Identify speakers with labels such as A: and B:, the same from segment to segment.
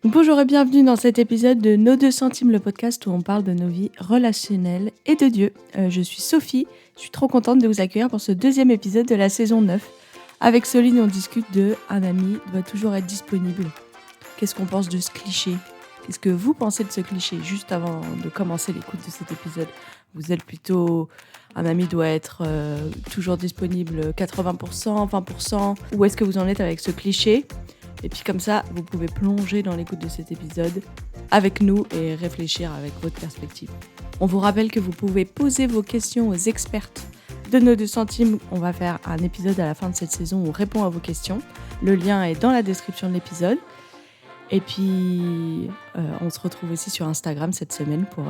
A: Bonjour et bienvenue dans cet épisode de Nos 2 centimes, le podcast où on parle de nos vies relationnelles et de Dieu. Je suis Sophie, je suis trop contente de vous accueillir pour ce deuxième épisode de la saison 9. Avec Soline, on discute de « Un ami doit toujours être disponible ». Qu'est-ce qu'on pense de ce cliché ? Qu'est-ce que vous pensez de ce cliché ? Juste avant de commencer l'écoute de cet épisode, vous êtes plutôt « Un ami doit être toujours disponible 80%, 20% » ou est-ce que vous en êtes avec ce cliché ? Et puis comme ça, vous pouvez plonger dans l'écoute de cet épisode avec nous et réfléchir avec votre perspective. On vous rappelle que vous pouvez poser vos questions aux expertes de Nos 2 centimes. On va faire un épisode à la fin de cette saison où on répond à vos questions. Le lien est dans la description de l'épisode. Et puis, on se retrouve aussi sur Instagram cette semaine pour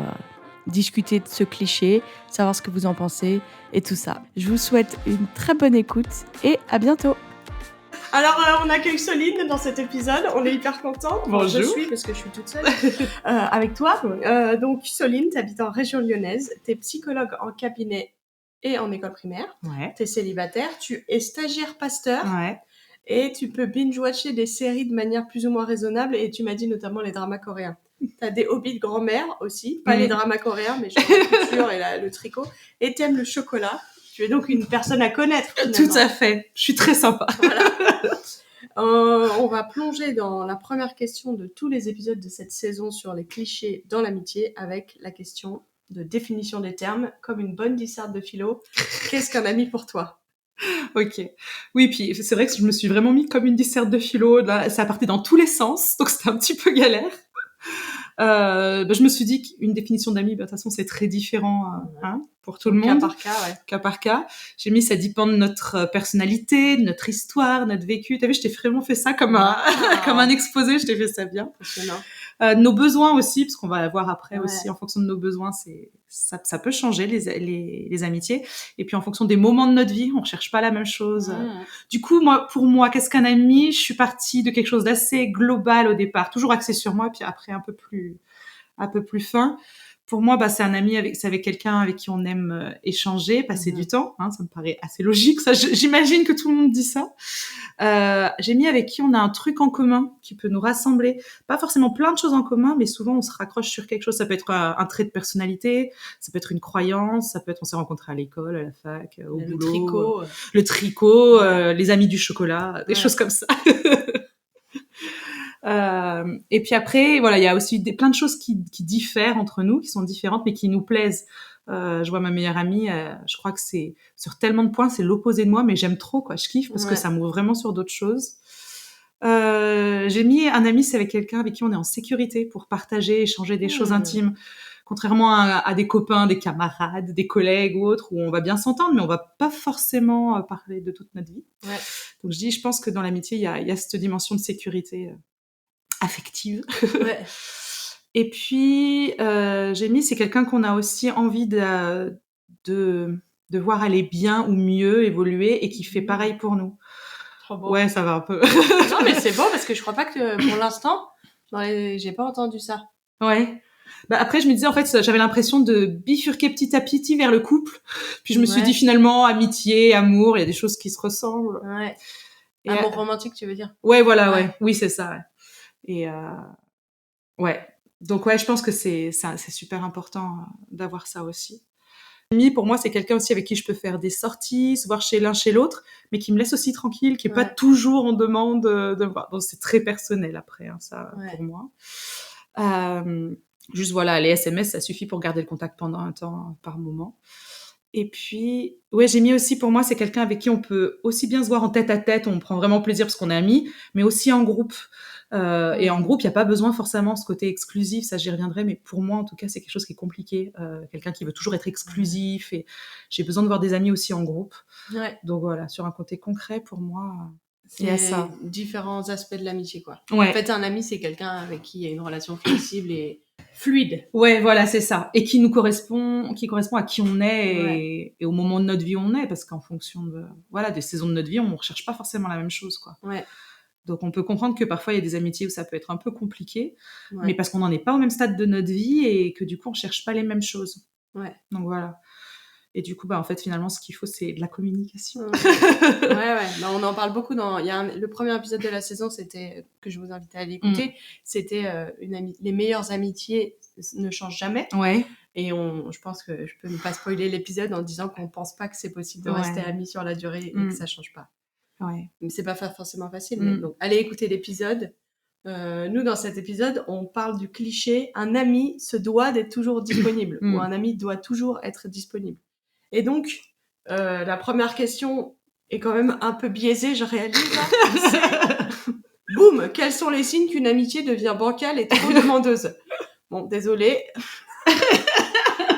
A: discuter de ce cliché, savoir ce que vous en pensez et tout ça. Je vous souhaite une très bonne écoute et à bientôt.
B: Alors, on accueille Soline dans cet épisode. On est hyper contents.
C: Bonjour.
B: Je suis, parce que je suis toute seule avec toi. Donc, Soline, tu habites en région lyonnaise. Tu es psychologue en cabinet et en école primaire.
C: Ouais.
B: Tu es célibataire. Tu es stagiaire pasteur.
C: Ouais.
B: Et tu peux binge-watcher des séries de manière plus ou moins raisonnable. Et tu m'as dit notamment les dramas coréens. Tu as des hobbies de grand-mère aussi. Pas les dramas coréens, mais genre la couture et le tricot. Et tu aimes le chocolat. Tu es donc une personne à connaître.
C: Tout à fait. Je suis très sympa.
B: Voilà. On va plonger dans la première question de tous les épisodes de cette saison sur les clichés dans l'amitié avec la question de définition des termes. Comme une bonne disserte de philo, qu'est-ce qu'un ami pour toi ?
C: Ok. Oui, puis c'est vrai que je me suis vraiment mis comme une disserte de philo. Là, ça partait dans tous les sens, donc c'était un petit peu galère. Je me suis dit qu'une définition d'ami, de toute façon, c'est très différent pour tout le monde.
B: Cas par cas, ouais.
C: Cas par cas. J'ai mis, ça dépend de notre personnalité, de notre histoire, notre vécu. T'as vu, je t'ai vraiment fait ça comme un exposé, je t'ai fait ça bien. Nos besoins aussi, parce qu'on va voir après aussi, en fonction de nos besoins, ça peut changer les amitiés. Et puis en fonction des moments de notre vie, on recherche pas la même chose. Du coup, pour moi, qu'est-ce qu'un ami ? Je suis partie de quelque chose d'assez global au départ, toujours axé sur moi, puis après un peu plus fin. Pour moi, c'est un ami c'est avec quelqu'un avec qui on aime échanger, passer du temps. Ça me paraît assez logique. Ça, j'imagine que tout le monde dit ça. J'ai mis avec qui on a un truc en commun qui peut nous rassembler. Pas forcément plein de choses en commun, mais souvent on se raccroche sur quelque chose. Ça peut être un trait de personnalité, ça peut être une croyance, ça peut être on s'est rencontrés à l'école, à la fac, au boulot. Le tricot, les amis du chocolat, des choses comme ça. Et puis après, voilà, il y a aussi plein de choses qui diffèrent entre nous, qui sont différentes, mais qui nous plaisent. Je vois ma meilleure amie, je crois que c'est sur tellement de points, c'est l'opposé de moi, mais j'aime trop, quoi. Je kiffe parce que ça m'ouvre vraiment sur d'autres choses. J'ai mis un ami, c'est avec quelqu'un avec qui on est en sécurité pour partager, échanger des choses intimes. Contrairement à des copains, des camarades, des collègues ou autres, où on va bien s'entendre, mais on va pas forcément parler de toute notre vie. Ouais. Donc je pense que dans l'amitié, il y a cette dimension de sécurité affective. Ouais. Et puis, j'ai mis, c'est quelqu'un qu'on a aussi envie de voir aller bien ou mieux, évoluer, et qui fait pareil pour nous.
B: Trop beau.
C: Ouais, ça va un peu.
B: Non, mais c'est bon, parce que je crois pas que, pour l'instant, j'ai pas entendu ça.
C: Ouais. Après, je me disais, en fait, j'avais l'impression de bifurquer petit à petit vers le couple. Puis je me suis dit, finalement, amitié, amour, il y a des choses qui se ressemblent.
B: Ouais. Et amour romantique, tu veux dire ?
C: Ouais, voilà, ouais. Oui, c'est ça, ouais. Et ouais. Donc ouais, je pense que c'est super important d'avoir ça aussi. Ami, pour moi, c'est quelqu'un aussi avec qui je peux faire des sorties, se voir chez l'un, chez l'autre, mais qui me laisse aussi tranquille, qui est pas toujours en demande de me voir. Donc c'est très personnel après, ça, pour moi. Juste voilà, les SMS, ça suffit pour garder le contact pendant un temps, par moment. Et puis, ouais, j'ai mis aussi, pour moi, c'est quelqu'un avec qui on peut aussi bien se voir en tête à tête, on prend vraiment plaisir parce qu'on est amis, mais aussi en groupe. Et en groupe, il n'y a pas besoin forcément ce côté exclusif, ça j'y reviendrai, mais pour moi en tout cas c'est quelque chose qui est compliqué, quelqu'un qui veut toujours être exclusif, et j'ai besoin de voir des amis aussi en groupe. Donc voilà, sur un côté concret pour moi, il y a ça.
B: Différents aspects de l'amitié, quoi.
C: Ouais.
B: En fait, un ami, c'est quelqu'un avec qui il y a une relation flexible et fluide.
C: Ouais, voilà, c'est ça. Et qui nous correspond à qui on est et au moment de notre vie où on est, parce qu'en fonction des saisons de notre vie, on ne recherche pas forcément la même chose, quoi.
B: Ouais.
C: Donc on peut comprendre que parfois il y a des amitiés où ça peut être un peu compliqué, mais parce qu'on n'en est pas au même stade de notre vie et que du coup on cherche pas les mêmes choses.
B: Ouais.
C: Donc voilà. Et du coup, en fait, finalement, ce qu'il faut, c'est de la communication.
B: Ouais. On en parle beaucoup le premier épisode de la saison, c'était, que je vous invite à aller écouter, c'était les meilleures amitiés ne changent jamais.
C: Ouais.
B: Et je pense que je peux ne pas spoiler l'épisode en disant qu'on pense pas que c'est possible de rester amis sur la durée et que ça change pas.
C: Ouais.
B: Mais c'est pas forcément facile. Mais donc, allez écouter l'épisode. Nous, dans cet épisode, on parle du cliché « un ami se doit d'être toujours disponible » ou « un ami doit toujours être disponible ». Et donc, la première question est quand même un peu biaisée, je réalise. C'est boum, quels sont les signes qu'une amitié devient bancale et trop demandeuse? Bon, désolée.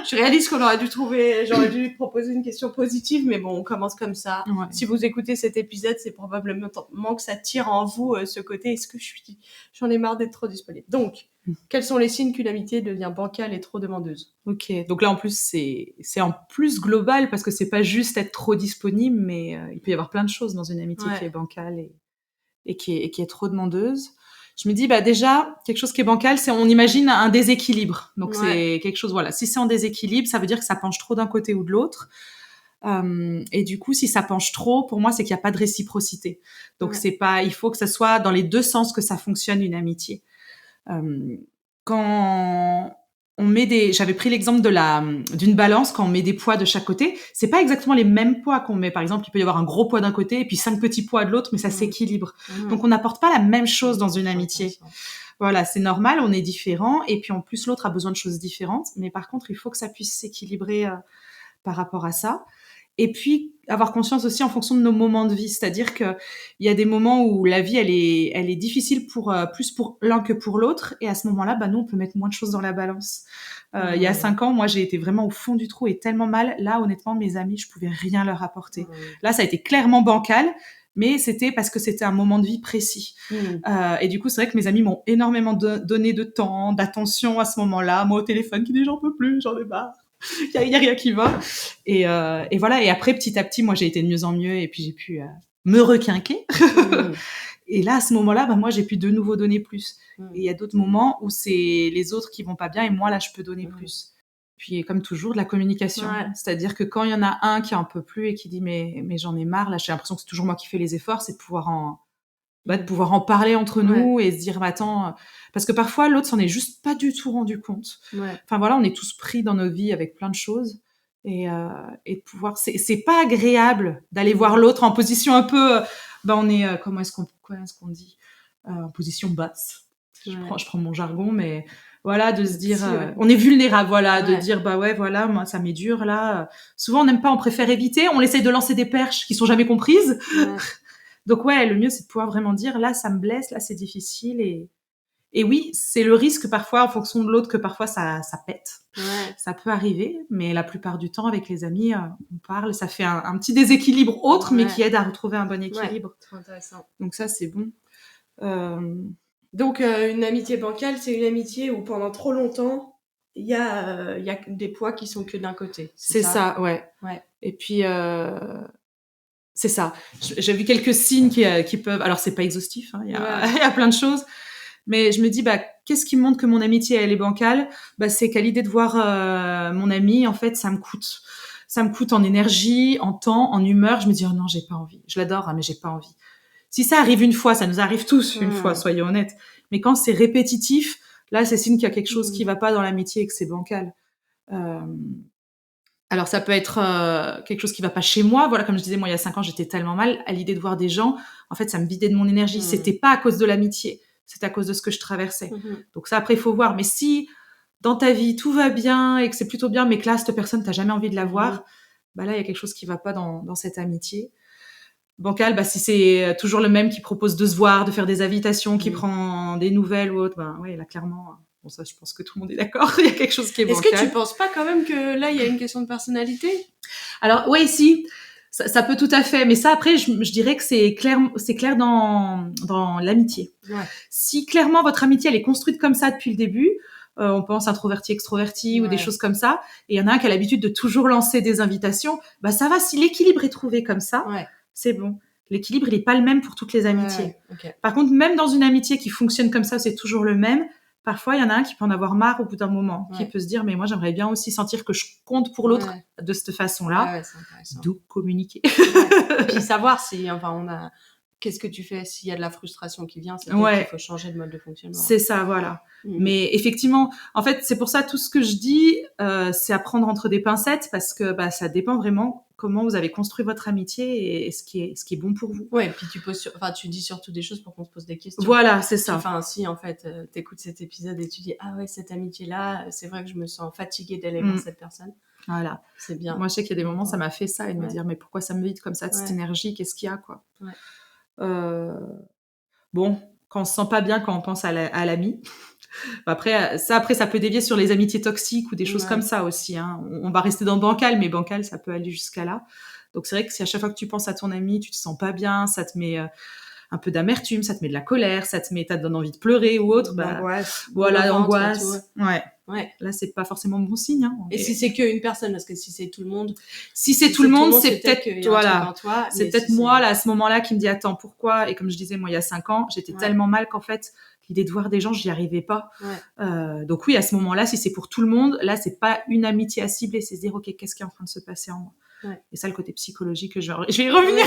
B: Je réalise j'aurais dû proposer une question positive, mais bon, on commence comme ça.
C: Ouais.
B: Si vous écoutez cet épisode, c'est probablement que ça tire en vous ce côté, est-ce que j'en ai marre d'être trop disponible. Donc, quels sont les signes qu'une amitié devient bancale et trop demandeuse?
C: Ok, donc là en plus c'est en plus global parce que c'est pas juste être trop disponible, mais il peut y avoir plein de choses dans une amitié qui est bancale et qui est trop demandeuse. Je me dis déjà quelque chose qui est bancal, c'est on imagine un déséquilibre. Donc c'est quelque chose, voilà, si c'est en déséquilibre, ça veut dire que ça penche trop d'un côté ou de l'autre. Et du coup, si ça penche trop, pour moi, c'est qu'il n'y a pas de réciprocité. Donc c'est pas, il faut que ça soit dans les deux sens que ça fonctionne une amitié. Quand j'avais pris l'exemple d'une balance, quand on met des poids de chaque côté, c'est pas exactement les mêmes poids qu'on met. Par exemple, il peut y avoir un gros poids d'un côté et puis 5 petits poids de l'autre, mais ça s'équilibre. Donc on n'apporte pas la même chose dans une amitié. Voilà, c'est normal, on est différents et puis en plus l'autre a besoin de choses différentes, mais par contre, il faut que ça puisse s'équilibrer par rapport à ça. Et puis avoir conscience aussi en fonction de nos moments de vie, c'est-à-dire que il y a des moments où la vie elle est difficile plus pour l'un que pour l'autre, et à ce moment-là, nous on peut mettre moins de choses dans la balance. Il y a 5 ans, moi j'ai été vraiment au fond du trou et tellement mal. Là, honnêtement, mes amis, je pouvais rien leur apporter. Là, ça a été clairement bancal, mais c'était parce que c'était un moment de vie précis. Et du coup, c'est vrai que mes amis m'ont énormément donné de temps, d'attention à ce moment-là. Moi au téléphone qui dit j'en peux plus, j'en ai marre. Il y a rien qui va. Et voilà. Et après, petit à petit, moi, j'ai été de mieux en mieux et puis j'ai pu me requinquer. Et là, à ce moment-là, moi, j'ai pu de nouveau donner plus. Et il y a d'autres moments où c'est les autres qui vont pas bien et moi, là, je peux donner plus. Puis, comme toujours, de la communication. C'est-à-dire que quand il y en a un qui en peut plus et qui dit mais j'en ai marre, là, j'ai l'impression que c'est toujours moi qui fais les efforts, c'est de pouvoir en parler entre nous et se dire attends, parce que parfois l'autre s'en est juste pas du tout rendu compte. Enfin voilà, on est tous pris dans nos vies avec plein de choses et de pouvoir, c'est pas agréable d'aller voir l'autre en position un peu on est comment est-ce qu'on dit en position basse. Je prends mon jargon, mais voilà, de se dire on est vulnérable, voilà, de dire voilà, moi ça m'est dur là. Souvent on n'aime pas, on préfère éviter, on essaye de lancer des perches qui sont jamais comprises. Donc le mieux c'est de pouvoir vraiment dire là ça me blesse, là c'est difficile, et oui, c'est le risque parfois en fonction de l'autre que parfois ça pète. Ça peut arriver, mais la plupart du temps avec les amis on parle, ça fait un petit déséquilibre autre mais qui aide à retrouver un bon équilibre.
B: Trop intéressant.
C: Donc ça c'est bon.
B: Donc une amitié bancale, c'est une amitié où pendant trop longtemps il y a des poids qui sont que d'un côté.
C: C'est ça, ouais. Et puis c'est ça. J'ai vu quelques signes qui peuvent... Alors, c'est pas exhaustif, il y a plein de choses. Mais je me dis, qu'est-ce qui montre que mon amitié, elle est bancale ? C'est qu'à l'idée de voir mon ami, en fait, ça me coûte. Ça me coûte en énergie, en temps, en humeur. Je me dis, oh non, j'ai pas envie. Je l'adore, mais j'ai pas envie. Si ça arrive une fois, ça nous arrive tous une fois, soyons honnêtes. Mais quand c'est répétitif, là, c'est signe qu'il y a quelque chose qui va pas dans l'amitié et que c'est bancal. Alors, ça peut être quelque chose qui va pas chez moi. Voilà, comme je disais, moi, il y a 5 ans, j'étais tellement mal. À l'idée de voir des gens, en fait, ça me vidait de mon énergie. C'était pas à cause de l'amitié. C'était à cause de ce que je traversais. Donc ça, après, il faut voir. Mais si, dans ta vie, tout va bien et que c'est plutôt bien, mais que là, cette personne, t'as jamais envie de la voir, là, il y a quelque chose qui va pas dans cette amitié. Bancal, si c'est toujours le même qui propose de se voir, de faire des invitations, qui prend des nouvelles ou autre, là, clairement... Bon, ça, je pense que tout le monde est d'accord. Il y a quelque chose qui est bancal.
B: Est-ce que tu penses pas quand même que là, il y a une question de personnalité ?
C: Alors, oui, si. Ça peut tout à fait. Mais ça, après, je dirais que c'est clair dans l'amitié. Si clairement, votre amitié, elle est construite comme ça depuis le début, on pense introverti, extroverti ou des choses comme ça, et il y en a un qui a l'habitude de toujours lancer des invitations, ça va. Si l'équilibre est trouvé comme ça, c'est bon. L'équilibre, il est pas le même pour toutes les amitiés. Par contre, même dans une amitié qui fonctionne comme ça, c'est toujours le même, parfois, il y en a un qui peut en avoir marre au bout d'un moment, qui peut se dire, mais moi, j'aimerais bien aussi sentir que je compte pour l'autre de cette façon-là.
B: C'est intéressant.
C: D'où communiquer.
B: Et puis savoir si, qu'est-ce que tu fais s'il y a de la frustration qui vient, c'est peut-être qu'il faut changer de mode de fonctionnement.
C: C'est ça, voilà. Mais effectivement, en fait, c'est pour ça, tout ce que je dis, c'est à prendre entre des pincettes, parce que ça dépend vraiment comment vous avez construit votre amitié et ce qui est bon pour vous.
B: Ouais, et puis tu dis surtout des choses pour qu'on se pose des questions.
C: Voilà, c'est ça.
B: Enfin, si en fait, t'écoutes cet épisode et tu dis, ah ouais, cette amitié-là, c'est vrai que je me sens fatiguée d'aller voir cette personne.
C: Voilà.
B: C'est bien.
C: Moi, je sais qu'il y a des moments, ça m'a fait ça, et de me dire, mais pourquoi ça me vide comme ça, de cette énergie, qu'est-ce qu'il y a, quoi. Bon, quand on se sent pas bien, quand on pense à l'ami. Après, ça peut dévier sur les amitiés toxiques ou des choses comme ça aussi. Hein. On va rester dans bancal, mais bancal, ça peut aller jusqu'à là. Donc, c'est vrai que si à chaque fois que tu penses à ton ami, tu te sens pas bien, ça te met un peu d'amertume, ça te met de la colère, ça te donne envie de pleurer ou autre.
B: Angoisse.
C: Angoisse. Ouais. Là, c'est pas forcément bon signe. Hein.
B: Et si c'est qu'une personne, parce que si c'est tout le monde.
C: Si c'est tout le monde, c'est peut-être,
B: toi,
C: c'est peut-être moi, là, à ce moment-là, qui me dit, attends, pourquoi? Et comme je disais, moi, il y a 5 ans, j'étais tellement mal qu'en fait, l'idée de voir des gens, j'y arrivais pas. Donc oui, à ce moment-là, si c'est pour tout le monde, là, c'est pas une amitié à cibler, c'est se dire, ok, qu'est-ce qui est en train de se passer en moi? Et ça, le côté psychologique, je vais y revenir.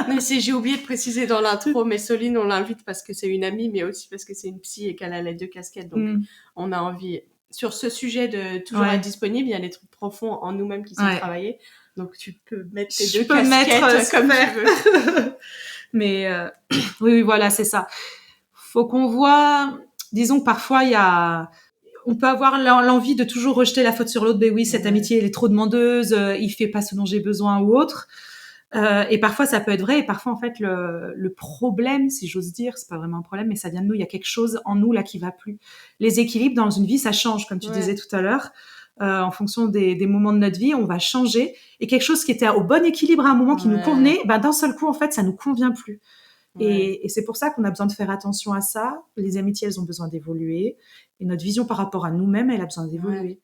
B: Mais j'ai oublié de préciser dans l'intro, mais Soline, on l'invite parce que c'est une amie, mais aussi parce que c'est une psy et qu'elle a les 2 casquettes. Donc, on a envie, sur ce sujet, de toujours être disponible. Il y a des trucs profonds en nous-mêmes qui sont travaillés. Donc, tu peux mettre tes 2 casquettes comme tu veux.
C: Mais oui, voilà, c'est ça. Faut qu'on voit, disons que parfois, on peut avoir l'envie de toujours rejeter la faute sur l'autre. Ben oui, cette amitié, elle est trop demandeuse, il fait pas ce dont j'ai besoin ou autre. Et parfois, ça peut être vrai. Et parfois, en fait, le problème, si j'ose dire, c'est pas vraiment un problème, mais ça vient de nous. Il y a quelque chose en nous, là, qui va plus. Les équilibres dans une vie, ça change, comme tu disais tout à l'heure. En fonction des moments de notre vie, on va changer. Et quelque chose qui était au bon équilibre à un moment qui nous convenait, d'un seul coup, en fait, ça nous convient plus. Et c'est pour ça qu'on a besoin de faire attention à ça. Les amitiés, elles ont besoin d'évoluer. Et notre vision par rapport à nous-mêmes, elle a besoin d'évoluer.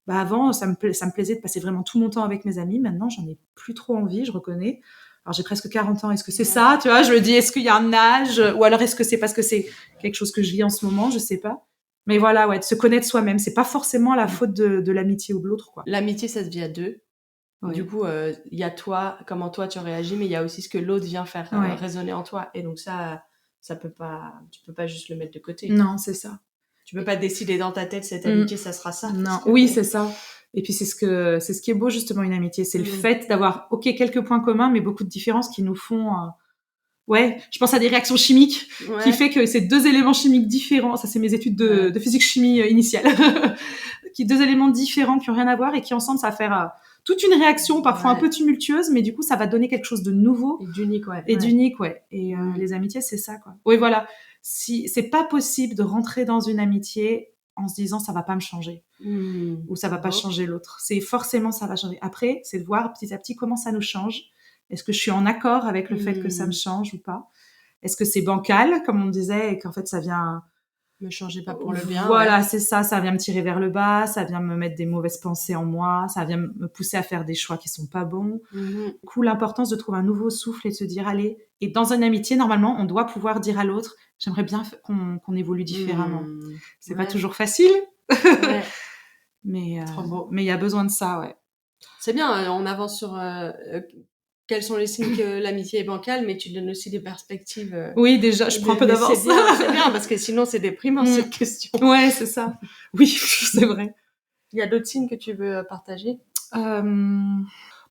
C: Avant, ça me plaisait de passer vraiment tout mon temps avec mes amis. Maintenant, j'en ai plus trop envie, je reconnais. Alors, j'ai presque 40 ans. Est-ce que c'est ça, tu vois? Je me dis, est-ce qu'il y a un âge? Ou alors, est-ce que c'est parce que c'est quelque chose que je vis en ce moment? Je sais pas. Mais voilà, de se connaître soi-même. C'est pas forcément la faute de l'amitié ou de l'autre, quoi.
B: L'amitié, ça se vit à 2. Du coup, il y a toi, comment toi tu réagis, mais il y a aussi ce que l'autre vient faire résonner en toi. Et donc tu peux pas juste le mettre de côté.
C: Non, c'est ça.
B: Tu peux pas décider dans ta tête, cette amitié, ça sera ça.
C: Non, oui, c'est ça. Et puis c'est ce qui est beau, justement, une amitié. C'est le fait d'avoir, quelques points communs, mais beaucoup de différences qui nous font, je pense à des réactions chimiques, qui fait que c'est 2 éléments chimiques différents. Ça, c'est mes études de physique-chimie initiale. 2 éléments différents qui ont rien à voir et qui ensemble, ça va faire toute une réaction, parfois un peu tumultueuse, mais du coup, ça va donner quelque chose de nouveau.
B: Et d'unique,
C: Et les amitiés, c'est ça, quoi. Oui, voilà. Si c'est pas possible de rentrer dans une amitié en se disant ça va pas me changer ou ça va pas changer l'autre. C'est forcément ça va changer. Après, c'est de voir petit à petit comment ça nous change. Est-ce que je suis en accord avec le fait que ça me change ou pas? Est-ce que c'est bancal, comme on disait, et qu'en fait ça vient
B: me changer pas pour le bien.
C: Voilà, c'est ça vient me tirer vers le bas, ça vient me mettre des mauvaises pensées en moi, ça vient me pousser à faire des choix qui sont pas bons. Du coup, l'importance de trouver un nouveau souffle et de se dire, allez, et dans une amitié, normalement, on doit pouvoir dire à l'autre, j'aimerais bien qu'on évolue différemment. C'est pas toujours facile, mais il y a besoin de ça,
B: C'est bien, on avance sur quels sont les signes que l'amitié est bancale, mais tu donnes aussi des perspectives.
C: Oui, déjà, je prends un peu d'avance.
B: C'est bien, parce que sinon, c'est déprimant, cette question.
C: Ouais, c'est ça. Oui, c'est vrai.
B: Il y a d'autres signes que tu veux partager?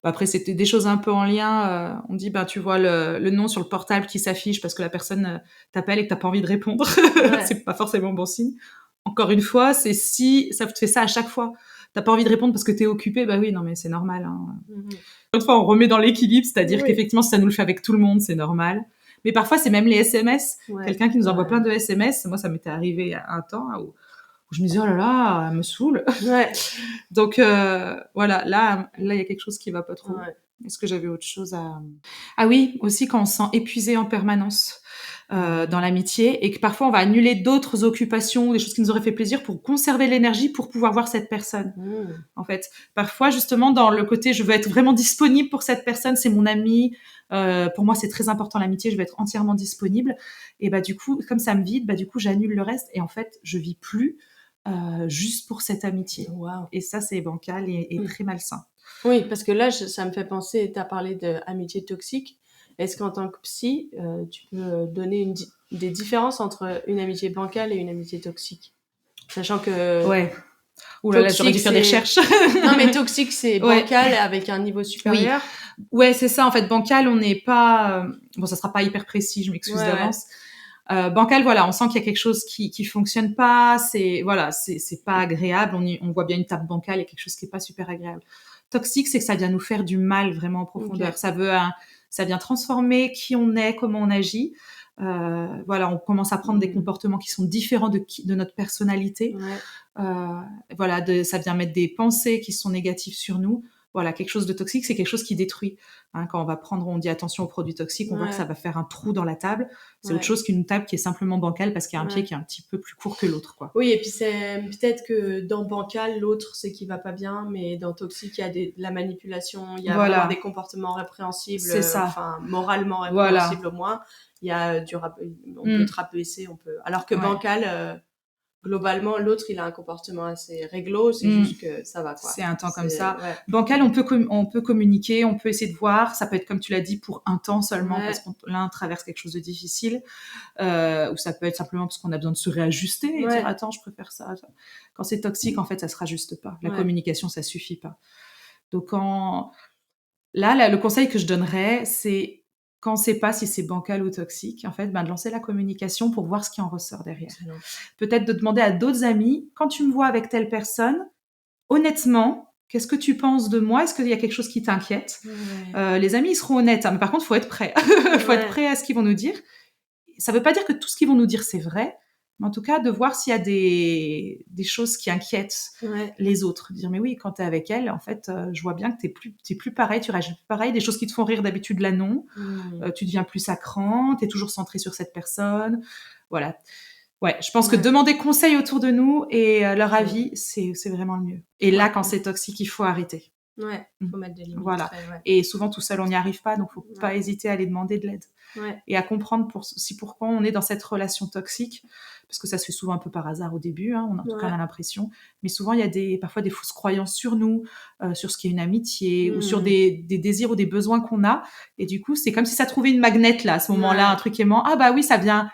C: Après, c'était des choses un peu en lien. On dit, tu vois le nom sur le portable qui s'affiche parce que la personne t'appelle et que t'as pas envie de répondre. C'est pas forcément bon signe. Encore une fois, c'est si ça te fait ça à chaque fois. T'as pas envie de répondre parce que t'es occupé, oui, non, mais c'est normal. Une fois, on remet dans l'équilibre, c'est-à-dire qu'effectivement, si ça nous le fait avec tout le monde, c'est normal. Mais parfois, c'est même les SMS. Quelqu'un qui nous envoie plein de SMS. Moi, ça m'était arrivé un temps où je me disais, oh là là, elle me saoule. Donc, voilà, là, il y a quelque chose qui va pas trop. Est-ce que j'avais autre chose à... Ah oui, aussi quand on se sent épuisé en permanence dans l'amitié et que parfois on va annuler d'autres occupations, des choses qui nous auraient fait plaisir pour conserver l'énergie pour pouvoir voir cette personne. En fait, parfois justement dans le côté je veux être vraiment disponible pour cette personne, c'est mon ami, pour moi c'est très important l'amitié, je vais être entièrement disponible et bah du coup comme ça me vide, bah du coup j'annule le reste et en fait je vis plus juste pour cette amitié.
B: Wow.
C: Et ça c'est bancal et très malsain.
B: Oui, parce que là, ça me fait penser, tu as parlé d'amitié toxique. Est-ce qu'en tant que psy, tu peux donner des différences entre une amitié bancale et une amitié toxique? Sachant que...
C: Ouais. Ouh là là, j'aurais dû faire des recherches.
B: Non, mais toxique, c'est bancal avec un niveau supérieur.
C: Oui. Ouais, c'est ça. En fait, bancal, on n'est pas... Bon, ça sera pas hyper précis, je m'excuse d'avance. Bancal, voilà, on sent qu'il y a quelque chose qui fonctionne pas. C'est pas agréable. On voit bien une table bancale et quelque chose qui est pas super agréable. Toxique, c'est que ça vient nous faire du mal vraiment en profondeur. Okay. Ça vient transformer qui on est, comment on agit. Voilà, on commence à prendre des comportements qui sont différents de notre personnalité. Voilà, ça vient mettre des pensées qui sont négatives sur nous. Voilà, quelque chose de toxique, c'est quelque chose qui détruit. Quand on dit attention aux produits toxiques, on voit que ça va faire un trou dans la table. C'est autre chose qu'une table qui est simplement bancale parce qu'il y a un pied qui est un petit peu plus court que l'autre, quoi.
B: Oui, et puis c'est peut-être que dans bancal, l'autre, c'est qui va pas bien, mais dans toxique, il y a de la manipulation, il y a vraiment des comportements répréhensibles,
C: c'est ça.
B: Enfin, moralement répréhensibles au moins. Il y a on peut te rabaisser, alors que bancal, globalement, l'autre, il a un comportement assez réglo, c'est juste que ça va, quoi.
C: C'est un temps comme ça. Bancal, on peut communiquer, on peut essayer de voir. Ça peut être, comme tu l'as dit, pour un temps seulement, parce que l'un traverse quelque chose de difficile. Ou ça peut être simplement parce qu'on a besoin de se réajuster et dire, attends, je préfère ça. Quand c'est toxique, en fait, ça se rajuste pas. La communication, ça suffit pas. Donc, là, le conseil que je donnerais, c'est quand on ne sait pas si c'est bancal ou toxique, en fait, de lancer la communication pour voir ce qui en ressort derrière.
B: Excellent.
C: Peut-être de demander à d'autres amis, quand tu me vois avec telle personne, honnêtement, qu'est-ce que tu penses de moi? Est-ce qu'il y a quelque chose qui t'inquiète? Les amis, ils seront honnêtes, mais par contre, il faut être prêt. Il faut être prêt à ce qu'ils vont nous dire. Ça ne veut pas dire que tout ce qu'ils vont nous dire, c'est vrai, mais en tout cas, de voir s'il y a des choses qui inquiètent les autres. Dire, mais oui, quand tu es avec elle, en fait, je vois bien que tu n'es plus pareil, tu réagis plus pareil. Des choses qui te font rire d'habitude, là, non. Tu deviens plus sacrant, tu es toujours centré sur cette personne. Voilà. Ouais, je pense que demander conseil autour de nous et leur avis, c'est vraiment le mieux. Et là, quand c'est toxique, il faut arrêter.
B: Ouais, faut mettre des limites.
C: Voilà. Et souvent, tout seul, on n'y arrive pas, donc faut pas hésiter à aller demander de l'aide. Et à comprendre pourquoi on est dans cette relation toxique, parce que ça se fait souvent un peu par hasard au début, en tout cas on a l'impression, mais souvent il y a parfois des fausses croyances sur nous, sur ce qu'est une amitié, ou sur des désirs ou des besoins qu'on a, et du coup c'est comme si ça trouvait une magnette là, à ce moment-là, un truc aimant, ah bah oui, ça vient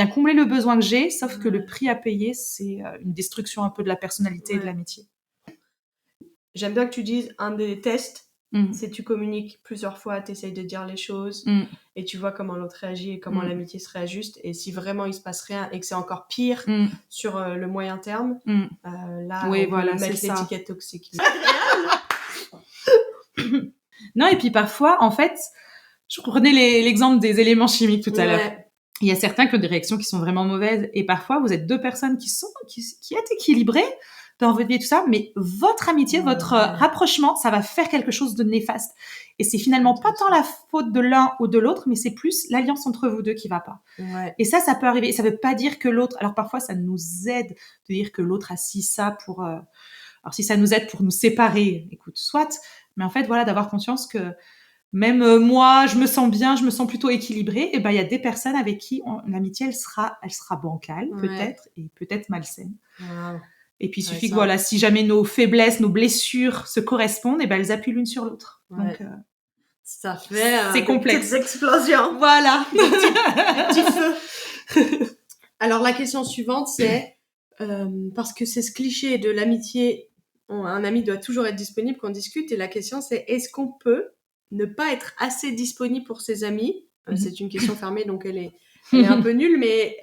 C: combler le besoin que j'ai, sauf que le prix à payer, c'est une destruction un peu de la personnalité et de l'amitié.
B: J'aime bien que tu dises un des tests, c'est tu communiques plusieurs fois, tu essayes de dire les choses et tu vois comment l'autre réagit et comment l'amitié se réajuste. Et si vraiment il se passe rien et que c'est encore pire sur le moyen terme, là, on peut mettre l'étiquette toxique.
C: Non, et puis parfois, en fait, je prenais l'exemple des éléments chimiques tout à l'heure. Il y a certains qui ont des réactions qui sont vraiment mauvaises. Et parfois, vous êtes deux personnes qui êtes équilibrées dans votre vie et tout ça, mais votre amitié, votre rapprochement, ça va faire quelque chose de néfaste. Et c'est finalement pas tant la faute de l'un ou de l'autre, mais c'est plus l'alliance entre vous deux qui va pas. Et ça peut arriver. Et ça veut pas dire que l'autre... Alors parfois, ça nous aide de dire que l'autre a si ça pour... Alors si ça nous aide pour nous séparer, écoute, soit. Mais en fait, voilà, d'avoir conscience que même moi, je me sens bien, je me sens plutôt équilibrée. Et ben, il y a des personnes avec qui l'amitié, elle sera bancale, peut-être, et peut-être malsaine. Et puis, il suffit que, voilà, si jamais nos faiblesses, nos blessures se correspondent, et ben, elles appuient l'une sur l'autre. Donc,
B: ça fait
C: c'est complexe.
B: Des explosions.
C: Voilà.
B: Des petits feux. Alors, la question suivante, c'est, parce que c'est ce cliché de l'amitié, un ami doit toujours être disponible qu'on discute, et la question, c'est, est-ce qu'on peut ne pas être assez disponible pour ses amis? C'est une question fermée, donc elle est un peu nulle, mais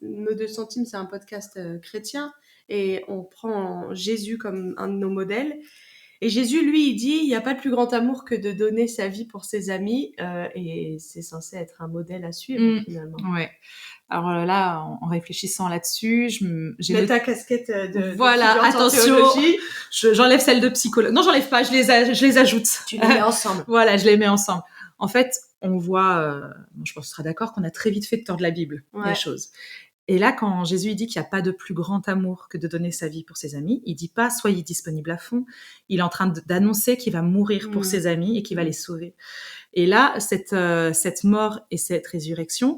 B: Nos 2 centimes, c'est un podcast chrétien, et on prend Jésus comme un de nos modèles. Et Jésus, lui, il dit, il n'y a pas de plus grand amour que de donner sa vie pour ses amis, et c'est censé être un modèle à suivre, finalement.
C: Ouais. Alors là, en réfléchissant là-dessus,
B: Mets ta casquette de
C: voilà,
B: d'étudiante en
C: attention,
B: théologie.
C: j'enlève celle de psychologue. Non, j'enlève pas, je les ajoute.
B: Tu les mets ensemble.
C: Voilà, je les mets ensemble. En fait, on voit, je pense que tu seras d'accord, qu'on a très vite fait de tordre la Bible, les choses. Et là, quand Jésus il dit qu'il n'y a pas de plus grand amour que de donner sa vie pour ses amis, il dit pas « soyez disponible à fond ». Il est en train d'annoncer qu'il va mourir pour ses amis et qu'il va les sauver. Et là, cette mort et cette résurrection,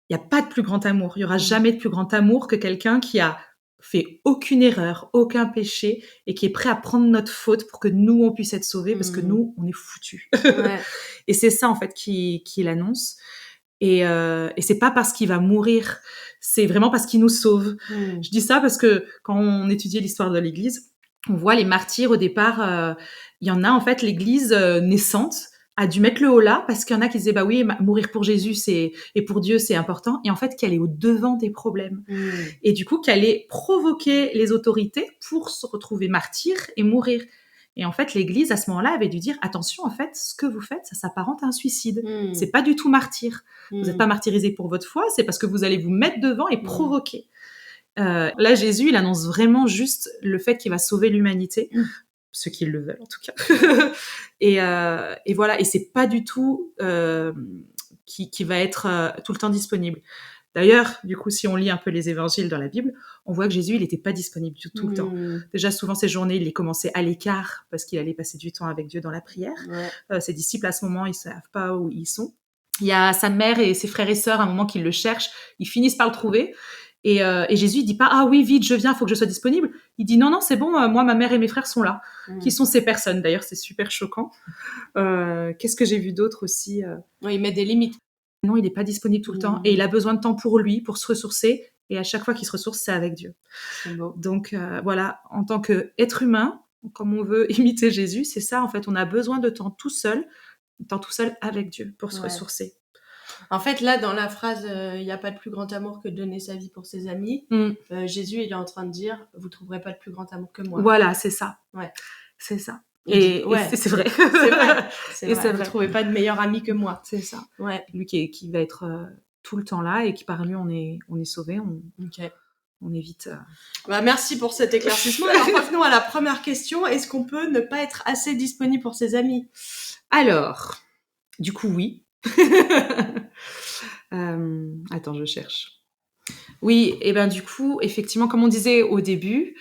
C: il n'y a pas de plus grand amour. Il n'y aura jamais de plus grand amour que quelqu'un qui a fait aucune erreur, aucun péché, et qui est prêt à prendre notre faute pour que nous, on puisse être sauvés, parce que nous, on est foutus. Et c'est ça, en fait, qu'il annonce. Et c'est pas parce qu'il va mourir, c'est vraiment parce qu'il nous sauve. Je dis ça parce que quand on étudiait l'histoire de l'Église, on voit les martyrs au départ, il y en a en fait, l'Église naissante a dû mettre le haut là parce qu'il y en a qui disaient bah oui, mourir pour Jésus et pour Dieu c'est important, et en fait qu'elle est au devant des problèmes et du coup qu'elle ait provoqué les autorités pour se retrouver martyr et mourir. Et en fait, l'Église, à ce moment-là, avait dû dire « Attention, en fait, ce que vous faites, ça s'apparente à un suicide. C'est pas du tout martyr. Vous n'êtes pas martyrisé pour votre foi, c'est parce que vous allez vous mettre devant et provoquer. » Là, Jésus, il annonce vraiment juste le fait qu'il va sauver l'humanité, ceux qui le veulent en tout cas. et voilà, et c'est pas du tout qui va être tout le temps disponible. D'ailleurs, du coup, si on lit un peu les évangiles dans la Bible, on voit que Jésus, il n'était pas disponible tout le temps. Déjà, souvent, ces journées, il les commençait à l'écart parce qu'il allait passer du temps avec Dieu dans la prière. Ses disciples, à ce moment, ils ne savent pas où ils sont. Il y a sa mère et ses frères et sœurs, à un moment, qui le cherchent. Ils finissent par le trouver. Et Jésus, il dit pas « Ah oui, vite, je viens, il faut que je sois disponible ». Il dit « Non, non, c'est bon, moi, ma mère et mes frères sont là ». Qui sont ces personnes? D'ailleurs, c'est super choquant. Qu'est-ce que j'ai vu d'autre aussi
B: Oui, il met des limites.
C: Non, il n'est pas disponible tout le temps et il a besoin de temps pour lui, pour se ressourcer. Et à chaque fois qu'il se ressource, c'est avec Dieu.
B: C'est beau.
C: Donc voilà, en tant qu'être humain, comme on veut imiter Jésus, c'est ça en fait. On a besoin de temps tout seul avec Dieu pour se ressourcer.
B: En fait, là, dans la phrase il n'y a pas de plus grand amour que de donner sa vie pour ses amis, Jésus, il est en train de dire vous ne trouverez pas de plus grand amour que moi.
C: Voilà, c'est ça.
B: Ouais.
C: C'est ça.
B: Et
C: c'est vrai.
B: C'est vrai.
C: C'est vrai.
B: Vous ne trouvez pas de meilleur ami que moi.
C: C'est ça.
B: Ouais.
C: Lui qui va être tout le temps là et qui par lui on est sauvé, on évite.
B: Bah, merci pour cet éclaircissement. Alors revenons à la première question. Est-ce qu'on peut ne pas être assez disponible pour ses amis?
C: Alors, du coup oui. Attends, je cherche. Oui, et ben du coup, effectivement, comme on disait au début,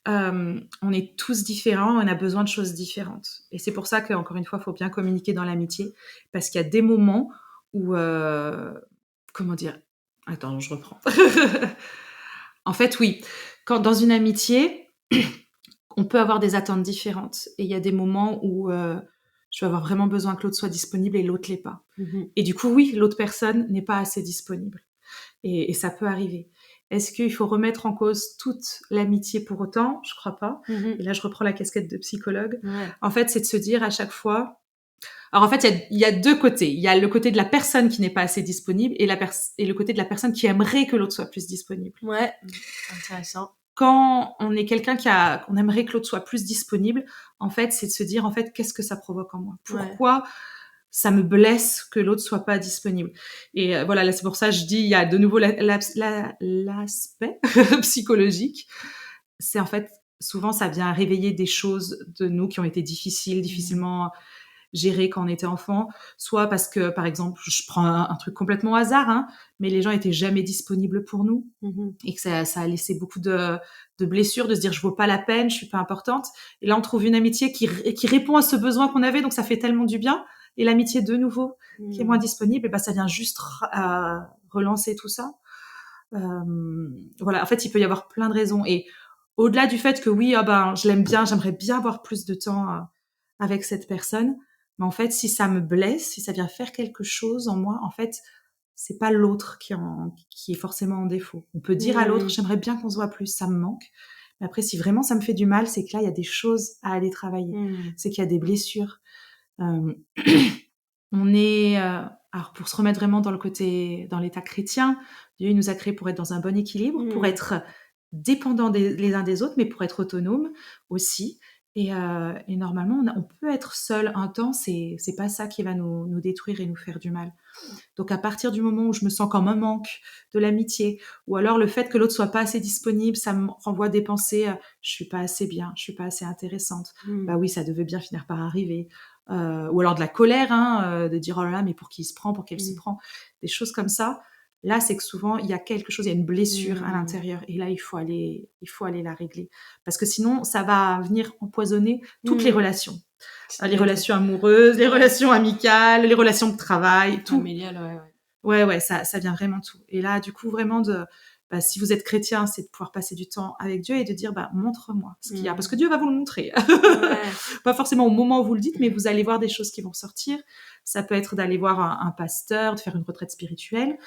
C: on est tous différents, on a besoin de choses différentes. Et c'est pour ça qu'encore une fois, il faut bien communiquer dans l'amitié, parce qu'il y a des moments où... comment dire? Attends, je reprends. En fait, oui, quand dans une amitié, on peut avoir des attentes différentes. Et il y a des moments où je vais avoir vraiment besoin que l'autre soit disponible et l'autre l'est pas. Et du coup, oui, l'autre personne n'est pas assez disponible. Et ça peut arriver. Est-ce qu'il faut remettre en cause toute l'amitié pour autant? Je crois pas. Et là, je reprends la casquette de psychologue. En fait, c'est de se dire à chaque fois... Alors en fait, il y a deux côtés. Il y a le côté de la personne qui n'est pas assez disponible et le côté de la personne qui aimerait que l'autre soit plus disponible.
B: Ouais, intéressant.
C: Quand on est quelqu'un qu'on aimerait que l'autre soit plus disponible, en fait, c'est de se dire, en fait, qu'est-ce que ça provoque en moi? Pourquoi ça me blesse que l'autre soit pas disponible? Et voilà, là, c'est pour ça que je dis, il y a de nouveau l'aspect psychologique. C'est en fait, souvent, ça vient réveiller des choses de nous qui ont été difficilement gérées quand on était enfant, soit parce que, par exemple, je prends un truc complètement au hasard, mais les gens étaient jamais disponibles pour nous, et que ça a laissé beaucoup de blessures, de se dire je vaux pas la peine, je suis pas importante. Et là, on trouve une amitié qui répond à ce besoin qu'on avait, donc ça fait tellement du bien. Et l'amitié de nouveau qui est moins disponible, et ben ça vient juste relancer tout ça. Voilà, en fait, il peut y avoir plein de raisons. Et au-delà du fait que oui, je l'aime bien, j'aimerais bien avoir plus de temps avec cette personne, mais en fait, si ça me blesse, si ça vient faire quelque chose en moi, en fait, c'est pas l'autre qui est forcément en défaut. On peut dire à l'autre, j'aimerais bien qu'on se voit plus, ça me manque. Mais après, si vraiment ça me fait du mal, c'est que là, il y a des choses à aller travailler. C'est qu'il y a des blessures. On est... alors, pour se remettre vraiment dans l'état chrétien, Dieu nous a créés pour être dans un bon équilibre, pour être dépendants les uns des autres, mais pour être autonomes aussi. Et normalement, on peut être seul un temps, c'est pas ça qui va nous détruire et nous faire du mal. Donc à partir du moment où je me sens comme un manque de l'amitié, ou alors le fait que l'autre soit pas assez disponible, ça me renvoie des pensées, je suis pas assez bien, je suis pas assez intéressante. Bah oui, ça devait bien finir par arriver. Ou alors de la colère, de dire oh là là, mais pour qui il se prend, pour qu'elle se prend, des choses comme ça. Là, c'est que souvent, il y a quelque chose, il y a une blessure à l'intérieur. Et là, il faut aller la régler. Parce que sinon, ça va venir empoisonner toutes les relations. Les relations amoureuses, les relations amicales, les relations de travail, tout.
B: Familial, ouais.
C: Ouais, ça vient vraiment de tout. Et là, du coup, vraiment si vous êtes chrétien, c'est de pouvoir passer du temps avec Dieu et de dire, montre-moi ce qu'il y a. Parce que Dieu va vous le montrer.
B: Ouais.
C: Pas forcément au moment où vous le dites, mais vous allez voir des choses qui vont sortir. Ça peut être d'aller voir un pasteur, de faire une retraite spirituelle.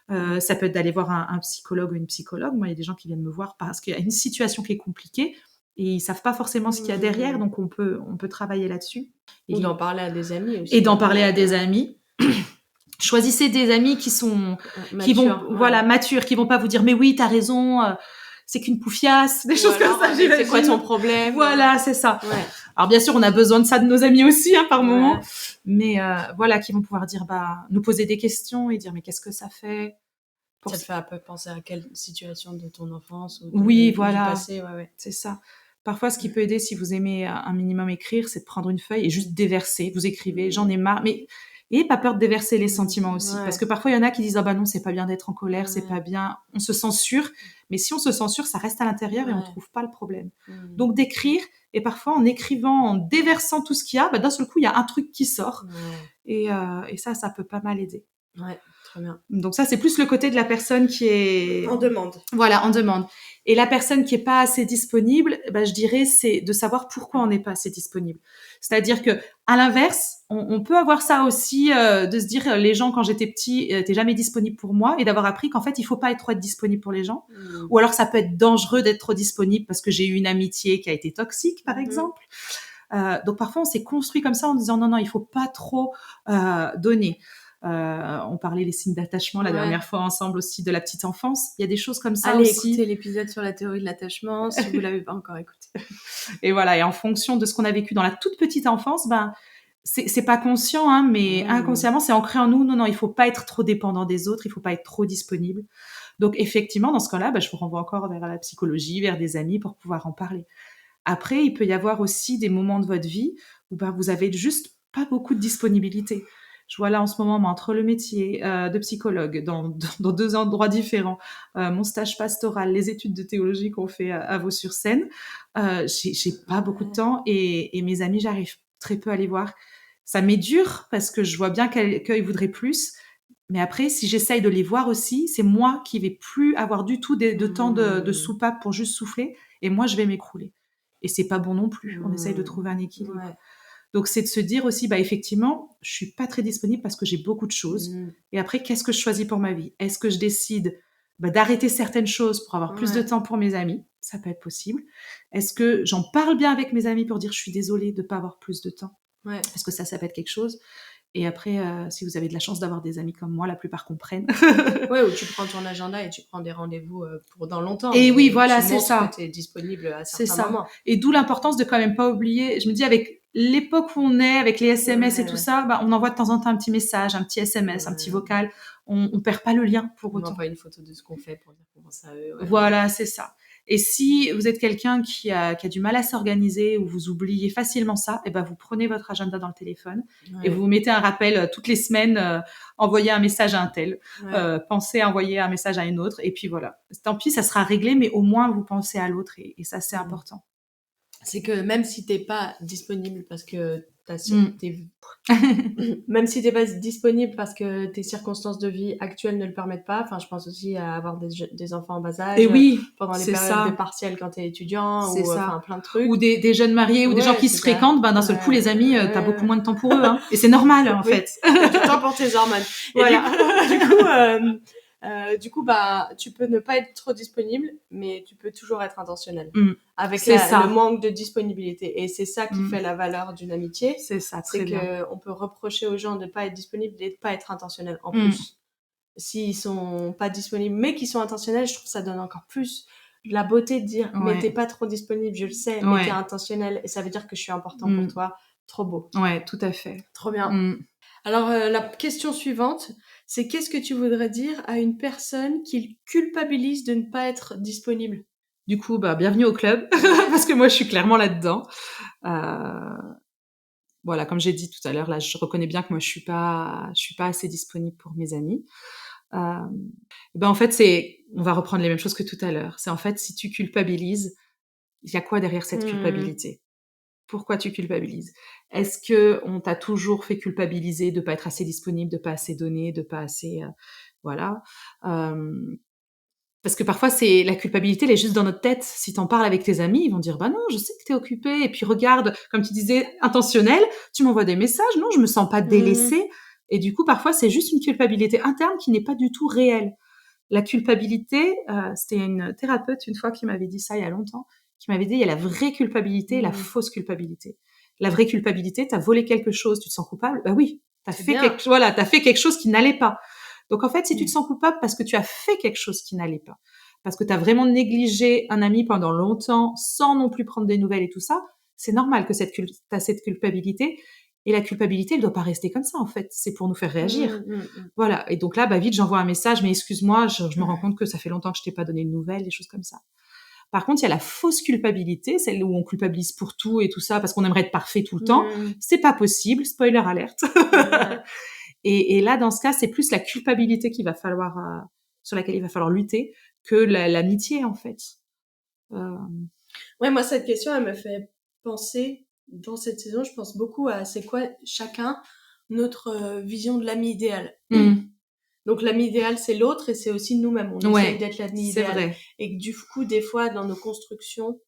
C: Ça peut être d'aller voir un psychologue ou une psychologue. Moi, il y a des gens qui viennent me voir parce qu'il y a une situation qui est compliquée et ils savent pas forcément ce qu'il y a derrière, donc on peut travailler là-dessus.
B: Ou d'en parler à des amis aussi.
C: Et d'en parler à des amis. Choisissez des amis qui matures, qui vont pas vous dire mais oui, t'as raison, c'est qu'une poufiasse, des choses comme ça.
B: C'est quoi ton problème?
C: Voilà, c'est ça.
B: Ouais.
C: Alors bien sûr, on a besoin de ça de nos amis aussi par moment, mais qui vont pouvoir dire nous poser des questions et dire mais qu'est-ce que ça fait?
B: Ça te fait un peu penser à quelle situation de ton enfance ou
C: du
B: passé? Ouais.
C: C'est ça. Parfois, ce qui peut aider, si vous aimez un minimum écrire, c'est de prendre une feuille et juste déverser. Vous écrivez, j'en ai marre, mais n'ayez pas peur de déverser les sentiments aussi. Parce que parfois, il y en a qui disent « Ah bah non, c'est pas bien d'être en colère, c'est pas bien. » On se censure. Mais si on se censure, ça reste à l'intérieur et on trouve pas le problème. Donc, d'écrire, et parfois, en écrivant, en déversant tout ce qu'il y a, d'un seul coup, il y a un truc qui sort. Et ça peut pas mal aider.
B: Ouais, très bien.
C: Donc ça, c'est plus le côté de la personne qui est...
B: En demande.
C: Voilà, en demande. Et la personne qui est pas assez disponible, je dirais, c'est de savoir pourquoi on n'est pas assez disponible. C'est-à-dire que, à l'inverse, on peut avoir ça aussi, de se dire, les gens, quand j'étais petit, t'es jamais disponible pour moi, et d'avoir appris qu'en fait, il faut pas être trop disponible pour les gens. Ou alors, ça peut être dangereux d'être trop disponible parce que j'ai eu une amitié qui a été toxique, par exemple. Donc, parfois, on s'est construit comme ça en disant, non, il faut pas trop donner. On parlait les signes d'attachement la dernière fois ensemble aussi, de la petite enfance. Il y a des choses comme ça
B: Allez
C: aussi.
B: Écoutez l'épisode sur la théorie de l'attachement si vous l'avez pas encore écouté.
C: Et voilà, et en fonction de ce qu'on a vécu dans la toute petite enfance, c'est pas conscient, mais inconsciemment, c'est ancré en nous. Non, il faut pas être trop dépendant des autres, il faut pas être trop disponible. Donc effectivement, dans ce cas-là, je vous renvoie encore vers la psychologie, vers des amis pour pouvoir en parler. Après, il peut y avoir aussi des moments de votre vie où vous avez juste pas beaucoup de disponibilité. Je vois là en ce moment, entre le métier de psychologue dans 2 endroits différents, mon stage pastoral, les études de théologie qu'on fait à Vaux-sur-Seine, j'ai pas beaucoup de temps et mes amis, j'arrive très peu à les voir. Ça m'est dur parce que je vois bien qu'ils voudraient plus. Mais après, si j'essaye de les voir aussi, c'est moi qui vais plus avoir du tout de temps de soupape pour juste souffler et moi, je vais m'écrouler. Et c'est pas bon non plus. On essaye de trouver un équilibre. Ouais. Donc, c'est de se dire aussi, effectivement, je suis pas très disponible parce que j'ai beaucoup de choses. Et après, qu'est-ce que je choisis pour ma vie? Est-ce que je décide d'arrêter certaines choses pour avoir plus de temps pour mes amis? Ça peut être possible. Est-ce que j'en parle bien avec mes amis pour dire je suis désolée de pas avoir plus de temps? Parce que ça peut être quelque chose. Et après, si vous avez de la chance d'avoir des amis comme moi, la plupart comprennent.
B: Ouais, ou tu prends ton agenda et tu prends des rendez-vous pour dans longtemps.
C: Et oui, voilà, c'est ça.
B: Tu es disponible à certains moments.
C: Et d'où l'importance de quand même pas oublier. Je me dis, avec l'époque où on est, avec les SMS et tout ça, on envoie de temps en temps un petit message, un petit SMS, un petit vocal. On perd pas le lien pour autant.
B: On envoie une photo de ce qu'on fait pour dire qu'on pense à eux.
C: Voilà, c'est ça. Et si vous êtes quelqu'un qui a du mal à s'organiser ou vous oubliez facilement ça, vous prenez votre agenda dans le téléphone et vous mettez un rappel toutes les semaines, envoyez un message à un tel, pensez à envoyer un message à une autre et puis voilà. Tant pis, ça sera réglé, mais au moins vous pensez à l'autre et ça c'est important.
B: C'est que même si t'es pas disponible parce que même si t'es pas disponible parce que tes circonstances de vie actuelles ne le permettent pas, enfin je pense aussi à avoir des enfants en bas âge,
C: et oui,
B: pendant les périodes de partiels quand t'es étudiant, ou plein de trucs,
C: ou des jeunes mariés ou des gens qui se fréquentent, d'un seul coup les amis, t'as beaucoup moins de temps pour eux, et c'est normal en fait.
B: T'as du temps pour tes hormones. Voilà. Du coup, tu peux ne pas être trop disponible, mais tu peux toujours être intentionnel. Avec le manque de disponibilité. Et c'est ça qui fait la valeur d'une amitié.
C: C'est ça, très bien.
B: C'est qu'on peut reprocher aux gens de ne pas être disponibles et de ne pas être intentionnels en plus. S'ils sont pas disponibles, mais qu'ils sont intentionnels, je trouve que ça donne encore plus la beauté de dire mais
C: Ouais.
B: t'es pas trop disponible, je le sais, mais
C: Ouais.
B: t'es intentionnel et ça veut dire que je suis important pour toi. Trop beau.
C: Ouais, tout à fait.
B: Trop bien. Alors, la question suivante, c'est qu'est-ce que tu voudrais dire à une personne qui culpabilise de ne pas être disponible?
C: Du coup, bienvenue au club, parce que moi, je suis clairement là-dedans. Voilà, comme j'ai dit tout à l'heure, là, je reconnais bien que moi, je suis pas assez disponible pour mes amis. En fait, on va reprendre les mêmes choses que tout à l'heure. C'est en fait, si tu culpabilises, il y a quoi derrière cette culpabilité? Pourquoi tu culpabilises? Est-ce que on t'a toujours fait culpabiliser de pas être assez disponible, de pas assez donner, de pas assez, voilà. Parce que parfois, c'est la culpabilité, elle est juste dans notre tête. Si t'en parles avec tes amis, ils vont dire, bah non, je sais que t'es occupé. Et puis regarde, comme tu disais, intentionnel, tu m'envoies des messages. Non, je me sens pas délaissée. Et du coup, parfois, c'est juste une culpabilité interne qui n'est pas du tout réelle. La culpabilité, c'était une thérapeute une fois qui m'avait dit ça il y a longtemps, qui m'avait dit, il y a la vraie culpabilité et la fausse culpabilité. La vraie culpabilité, t'as volé quelque chose, tu te sens coupable. Bah oui, t'as fait quelque chose qui n'allait pas. Donc en fait, si tu te sens coupable parce que tu as fait quelque chose qui n'allait pas, parce que tu as vraiment négligé un ami pendant longtemps sans non plus prendre des nouvelles et tout ça, c'est normal que t'as cette culpabilité. Et la culpabilité, elle doit pas rester comme ça en fait. C'est pour nous faire réagir. Voilà. Et donc là, vite, j'envoie un message, mais excuse-moi, je me rends compte que ça fait longtemps que je t'ai pas donné de nouvelles, des choses comme ça. Par contre, il y a la fausse culpabilité, celle où on culpabilise pour tout et tout ça parce qu'on aimerait être parfait tout le temps. C'est pas possible. Spoiler alerte. Et là, dans ce cas, c'est plus la culpabilité sur laquelle il va falloir lutter que l'amitié, en fait.
B: Ouais, moi, cette question, elle me fait penser, dans cette saison, je pense beaucoup à c'est quoi chacun notre vision de l'ami idéal. Donc, l'ami idéal, c'est l'autre et c'est aussi nous-mêmes. On essaye d'être l'ami idéal.
C: Vrai.
B: Et que du coup, des fois, dans nos constructions,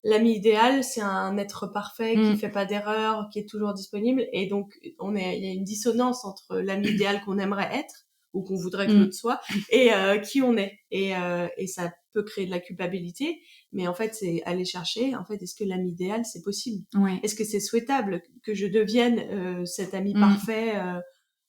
B: l'ami idéal, c'est un être parfait qui fait pas d'erreur, qui est toujours disponible. Et donc, il y a une dissonance entre l'ami idéal qu'on aimerait être ou qu'on voudrait que l'autre soit et qui on est. Et ça peut créer de la culpabilité, mais en fait, c'est aller chercher. En fait, est-ce que l'ami idéal, c'est possible? Est-ce que c'est souhaitable que je devienne cet ami parfait?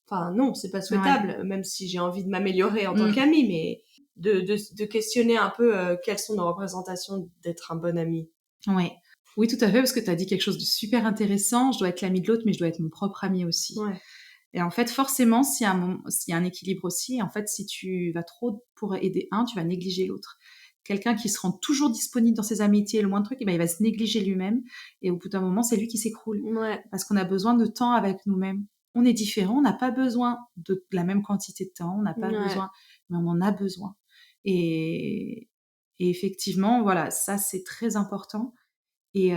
B: Enfin, non, c'est pas souhaitable, même si j'ai envie de m'améliorer en tant qu'ami, mais de questionner un peu quelles sont nos représentations d'être un bon ami.
C: Oui, tout à fait, parce que tu as dit quelque chose de super intéressant. Je dois être l'ami de l'autre, mais je dois être mon propre ami aussi. Et en fait, forcément, s'il y a un équilibre aussi, en fait, si tu vas trop pour aider un, tu vas négliger l'autre. Quelqu'un qui se rend toujours disponible dans ses amitiés, le moindre truc, il va se négliger lui-même. Et au bout d'un moment, c'est lui qui s'écroule. Parce qu'on a besoin de temps avec nous-mêmes. On est différents, on n'a pas besoin de la même quantité de temps, on n'a pas besoin, mais on en a besoin. Et effectivement, voilà, ça, c'est très important. Et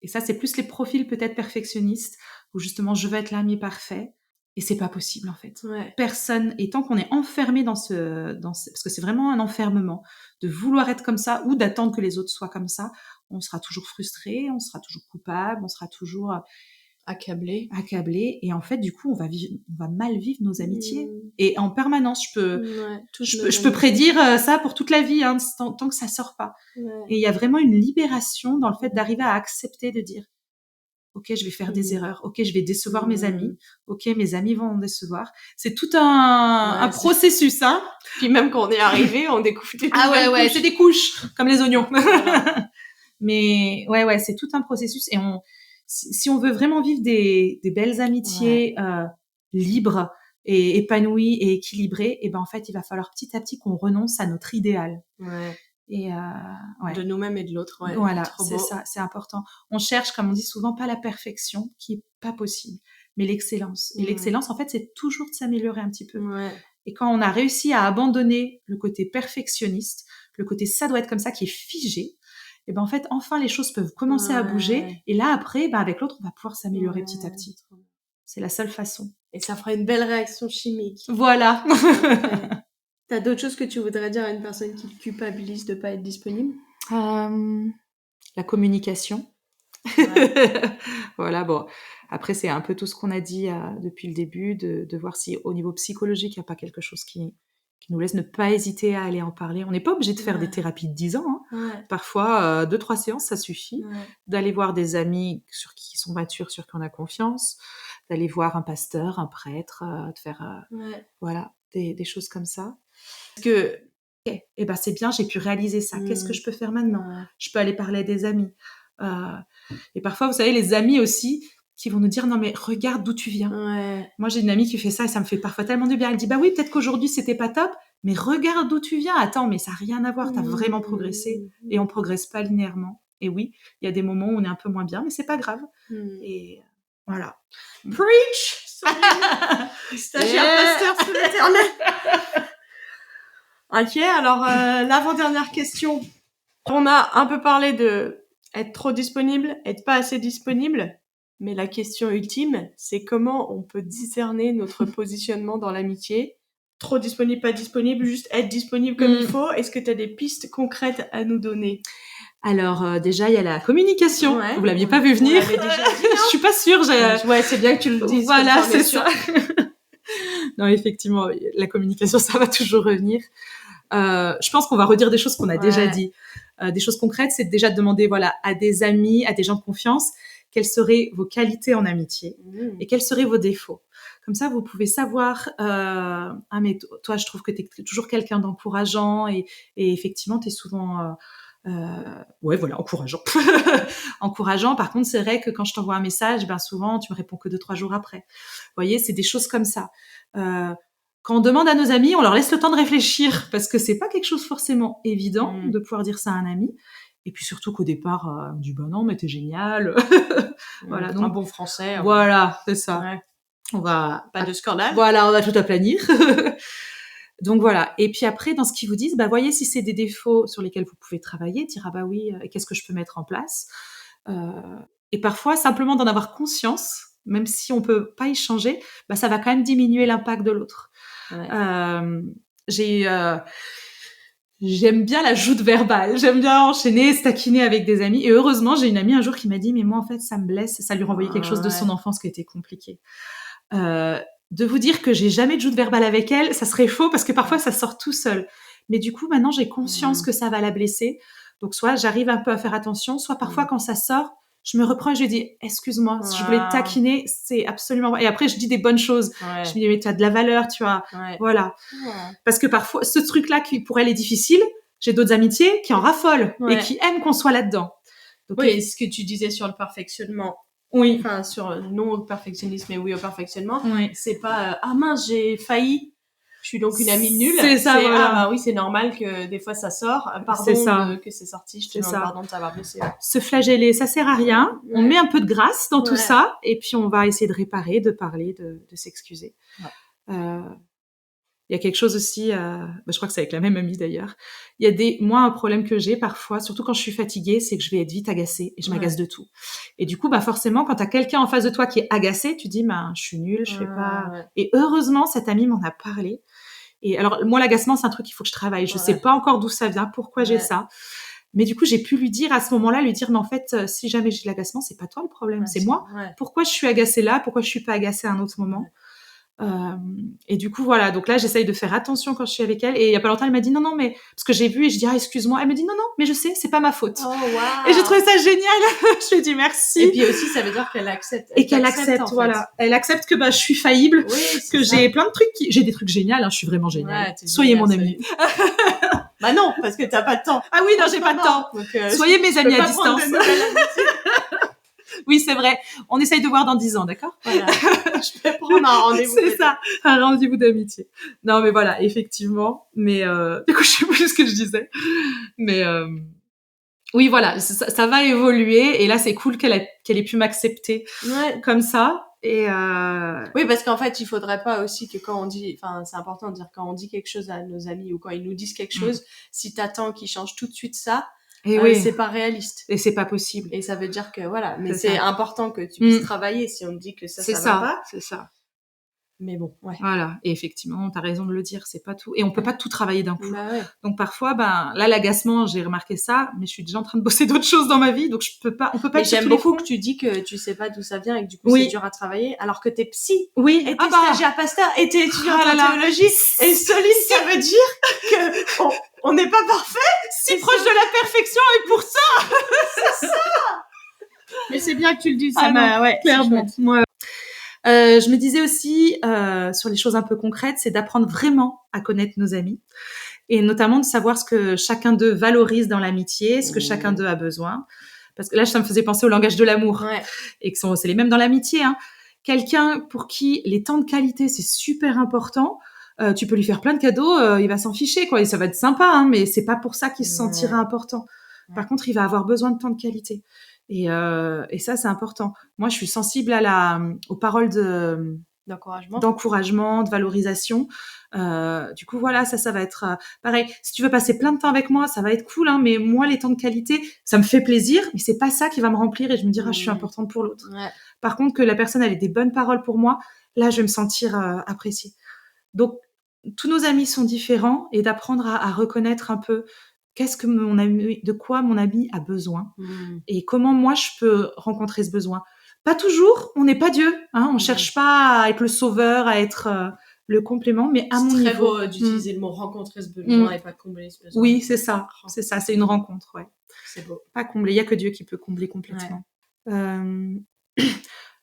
C: ça, c'est plus les profils peut-être perfectionnistes, où justement, je veux être l'ami parfait. Et c'est pas possible, en fait. Personne, et tant qu'on est enfermé parce que c'est vraiment un enfermement, de vouloir être comme ça, ou d'attendre que les autres soient comme ça, on sera toujours frustré, on sera toujours coupable, on sera toujours accablé. Et en fait, du coup, on va mal vivre nos amitiés. Et en permanence, je peux prédire ça pour toute la vie, hein, tant que ça sort pas. Et il y a vraiment une libération dans le fait d'arriver à accepter de dire, ok, je vais faire des erreurs, ok, je vais décevoir mes amis, ok, mes amis vont me décevoir. C'est tout un processus, hein.
B: Puis même quand on est arrivé, on découvre des
C: c'est des couches, comme les oignons. Mais c'est tout un processus. Et si on veut vraiment vivre des belles amitiés libres et épanouies et équilibrées, et en fait, il va falloir petit à petit qu'on renonce à notre idéal. Et
B: de nous-mêmes et de l'autre.
C: Voilà, c'est ça, c'est important. On cherche, comme on dit souvent, pas la perfection, qui est pas possible, mais l'excellence. Et l'excellence, en fait, c'est toujours de s'améliorer un petit peu. Et quand on a réussi à abandonner le côté perfectionniste, le côté ça doit être comme ça, qui est figé, et en fait, enfin, les choses peuvent commencer à bouger. Et là, après, avec l'autre, on va pouvoir s'améliorer petit à petit. C'est la seule façon.
B: Et ça fera une belle réaction chimique.
C: Voilà.
B: T'as d'autres choses que tu voudrais dire à une personne qui culpabilise de pas être disponible?
C: La communication. Voilà, bon. Après, c'est un peu tout ce qu'on a dit depuis le début, de voir si au niveau psychologique, il n'y a pas quelque chose qui nous laisse ne pas hésiter à aller en parler. On n'est pas obligé de faire des thérapies de 10 ans. Hein. Parfois, 2-3 séances, ça suffit. D'aller voir des amis sur qui sont matures, sur qui on a confiance. D'aller voir un pasteur, un prêtre, de faire voilà, des choses comme ça.
B: Parce que
C: Ok, et ben c'est bien, j'ai pu réaliser ça. Qu'est-ce que je peux faire maintenant? Je peux aller parler à des amis. Et parfois, vous savez, les amis aussi, qui vont nous dire non mais regarde d'où tu viens. Moi j'ai une amie qui fait ça et ça me fait parfois tellement du bien. Elle dit bah oui, peut-être qu'aujourd'hui c'était pas top, mais regarde d'où tu viens. Attends, mais ça n'a rien à voir, t'as vraiment progressé. Et on progresse pas linéairement. Et oui, il y a des moments où on est un peu moins bien, mais c'est pas grave. Et voilà.
B: Preach. Stagiaire pasteur sous l'éternel. Ok, alors l'avant-dernière question. On a un peu parlé de être trop disponible, être pas assez disponible, mais la question ultime, c'est comment on peut discerner notre positionnement dans l'amitié. Trop disponible, pas disponible, juste être disponible comme il faut. Est-ce que tu as des pistes concrètes à nous donner?
C: Alors déjà, il y a la communication. Vous l'aviez pas vu venir.
B: On l'avait déjà dit,
C: je suis pas sûre.
B: Ouais, c'est bien que tu le dises.
C: Voilà, c'est ça. Non, effectivement, la communication, ça va toujours revenir. Je pense qu'on va redire des choses qu'on a déjà dit. Des choses concrètes, c'est déjà de demander à des amis, à des gens de confiance, quelles seraient vos qualités en amitié et quels seraient vos défauts. Comme ça, vous pouvez savoir, mais toi, je trouve que tu es toujours quelqu'un d'encourageant et effectivement, tu es souvent... encourageant. Encourageant. Par contre, c'est vrai que quand je t'envoie un message, souvent, tu me réponds que 2-3 jours après. Vous voyez, c'est des choses comme ça. Quand on demande à nos amis, on leur laisse le temps de réfléchir parce que c'est pas quelque chose forcément évident de pouvoir dire ça à un ami. Et puis surtout qu'au départ, on dit non, mais t'es génial.
B: Voilà, donc un bon français.
C: Voilà, c'est ça.
B: Ouais.
C: On va
B: pas de scandale.
C: Voilà, on a tout à planir. Donc voilà. Et puis après, dans ce qu'ils vous disent, voyez si c'est des défauts sur lesquels vous pouvez travailler, dire oui, qu'est-ce que je peux mettre en place. Et parfois, simplement d'en avoir conscience, même si on peut pas y changer, ça va quand même diminuer l'impact de l'autre. Ouais. J'aime bien la joute verbale, j'aime bien enchaîner, se taquiner avec des amis. Et heureusement, j'ai une amie un jour qui m'a dit, mais moi en fait, ça me blesse, ça lui renvoyait quelque chose de son enfance qui était compliqué. De vous dire que j'ai jamais de joute verbale avec elle, ça serait faux parce que parfois ça sort tout seul. Mais du coup, maintenant, j'ai conscience que ça va la blesser. Donc, soit j'arrive un peu à faire attention, soit parfois quand ça sort, je me reprends et je lui dis, excuse-moi, si je voulais te taquiner, c'est absolument... Et après, je dis des bonnes choses. Je me dis, mais tu as de la valeur, tu vois. Voilà. Parce que parfois, ce truc-là qui pour elle est difficile, j'ai d'autres amitiés qui en raffolent et qui aiment qu'on soit là-dedans.
B: Donc, oui, ce que tu disais sur le perfectionnement, enfin sur non au perfectionnisme mais oui au perfectionnement, c'est pas mince j'ai failli, je suis donc une amie nulle.
C: C'est ça, voilà.
B: Oui, c'est normal que des fois ça sort, pardon que c'est sorti, je te demande pardon de t'avoir blessé.
C: Se flageller, ça sert à rien. On met un peu de grâce dans tout ça et puis on va essayer de réparer, de parler, de s'excuser. Il y a quelque chose aussi, je crois que c'est avec la même amie d'ailleurs. Moi, un problème que j'ai parfois, surtout quand je suis fatiguée, c'est que je vais être vite agacée et je m'agace de tout. Et du coup, forcément, quand t'as quelqu'un en face de toi qui est agacé, tu dis, je suis nulle, je fais pas. Et heureusement, cette amie m'en a parlé. Et alors, moi, l'agacement, c'est un truc qu'il faut que je travaille. Je sais pas encore d'où ça vient, pourquoi j'ai ça. Mais du coup, j'ai pu lui dire à ce moment-là, mais en fait, si jamais j'ai de l'agacement, c'est pas toi le problème, c'est moi. Pourquoi je suis agacée là? Pourquoi je suis pas agacée à un autre moment? Et du coup voilà, donc là j'essaye de faire attention quand je suis avec elle et il y a pas longtemps elle m'a dit non mais parce que j'ai vu et je dis excuse-moi, elle me dit non mais je sais, c'est pas ma faute. Et j'ai trouvé ça génial. Je lui ai dit merci.
B: Et puis aussi ça veut dire qu'elle accepte
C: qu'elle accepte elle accepte que je suis faillible, que j'ai plein de trucs j'ai des trucs géniaux, je suis vraiment géniale. Soyez mon amie.
B: Non parce que t'as pas de temps.
C: Ah oui non j'ai pas de temps. Donc, soyez mes amis à distance. Oui, c'est vrai. On essaye de voir dans 10 ans, d'accord?
B: Voilà. Je vais prendre un rendez-vous.
C: C'est ça, un rendez-vous d'amitié. Non, mais voilà, effectivement. Mais du coup, je sais plus ce que je disais. Mais oui, voilà, ça va évoluer. Et là, c'est cool qu'elle ait pu m'accepter comme ça. Et
B: oui, parce qu'en fait, il faudrait pas aussi que quand on dit, c'est important de dire quand on dit quelque chose à nos amis ou quand ils nous disent quelque chose, si t'attends qu'ils changent tout de suite ça. Et c'est pas réaliste.
C: Et c'est pas possible.
B: Et ça veut dire que mais c'est important que tu puisses travailler si on te dit que ça va pas.
C: C'est ça.
B: Mais bon,
C: Voilà. Et effectivement, t'as raison de le dire, c'est pas tout. Et on peut pas tout travailler d'un coup. Donc parfois, là, l'agacement, j'ai remarqué ça, mais je suis déjà en train de bosser d'autres choses dans ma vie, donc on peut pas.
B: Mais j'aime beaucoup que tu dis que tu sais pas d'où ça vient et que du coup c'est dur à travailler, alors que t'es psy.
C: Oui.
B: Et t'es stagiaire pasteur et t'es étudiante en théologie. Et solide, ça veut dire que on n'est pas parfait.
C: Si proche de la perfection et pour ça.
B: C'est ça. Mais c'est bien que tu le dises, ça
C: clairement. Moi. Je me disais aussi sur les choses un peu concrètes, c'est d'apprendre vraiment à connaître nos amis et notamment de savoir ce que chacun d'eux valorise dans l'amitié, ce que chacun d'eux a besoin. Parce que là, ça me faisait penser au langage de l'amour, et que c'est les mêmes dans l'amitié. Hein. Quelqu'un pour qui les temps de qualité, c'est super important, tu peux lui faire plein de cadeaux, il va s'en ficher, quoi. Et ça va être sympa, hein, mais c'est pas pour ça qu'il se sentira important. Par contre, il va avoir besoin de temps de qualité. Et ça, c'est important. Moi, je suis sensible aux paroles d'encouragement, de valorisation. Du coup, voilà, ça va être pareil. Si tu veux passer plein de temps avec moi, ça va être cool, hein, mais moi, les temps de qualité, ça me fait plaisir, mais c'est pas ça qui va me remplir et je me dirai, je suis importante pour l'autre. Par contre, que la personne, elle ait des bonnes paroles pour moi, là, je vais me sentir appréciée. Donc, tous nos amis sont différents et d'apprendre à reconnaître un peu de quoi mon ami a besoin et comment moi, je peux rencontrer ce besoin. Pas toujours, on n'est pas Dieu, hein, on cherche pas à être le sauveur, à être le complément, mais à mon niveau.
B: C'est très beau d'utiliser le mot rencontrer ce besoin et pas combler ce besoin.
C: Oui, c'est ça, c'est une rencontre, ouais.
B: C'est beau.
C: Pas combler, il y a que Dieu qui peut combler complètement.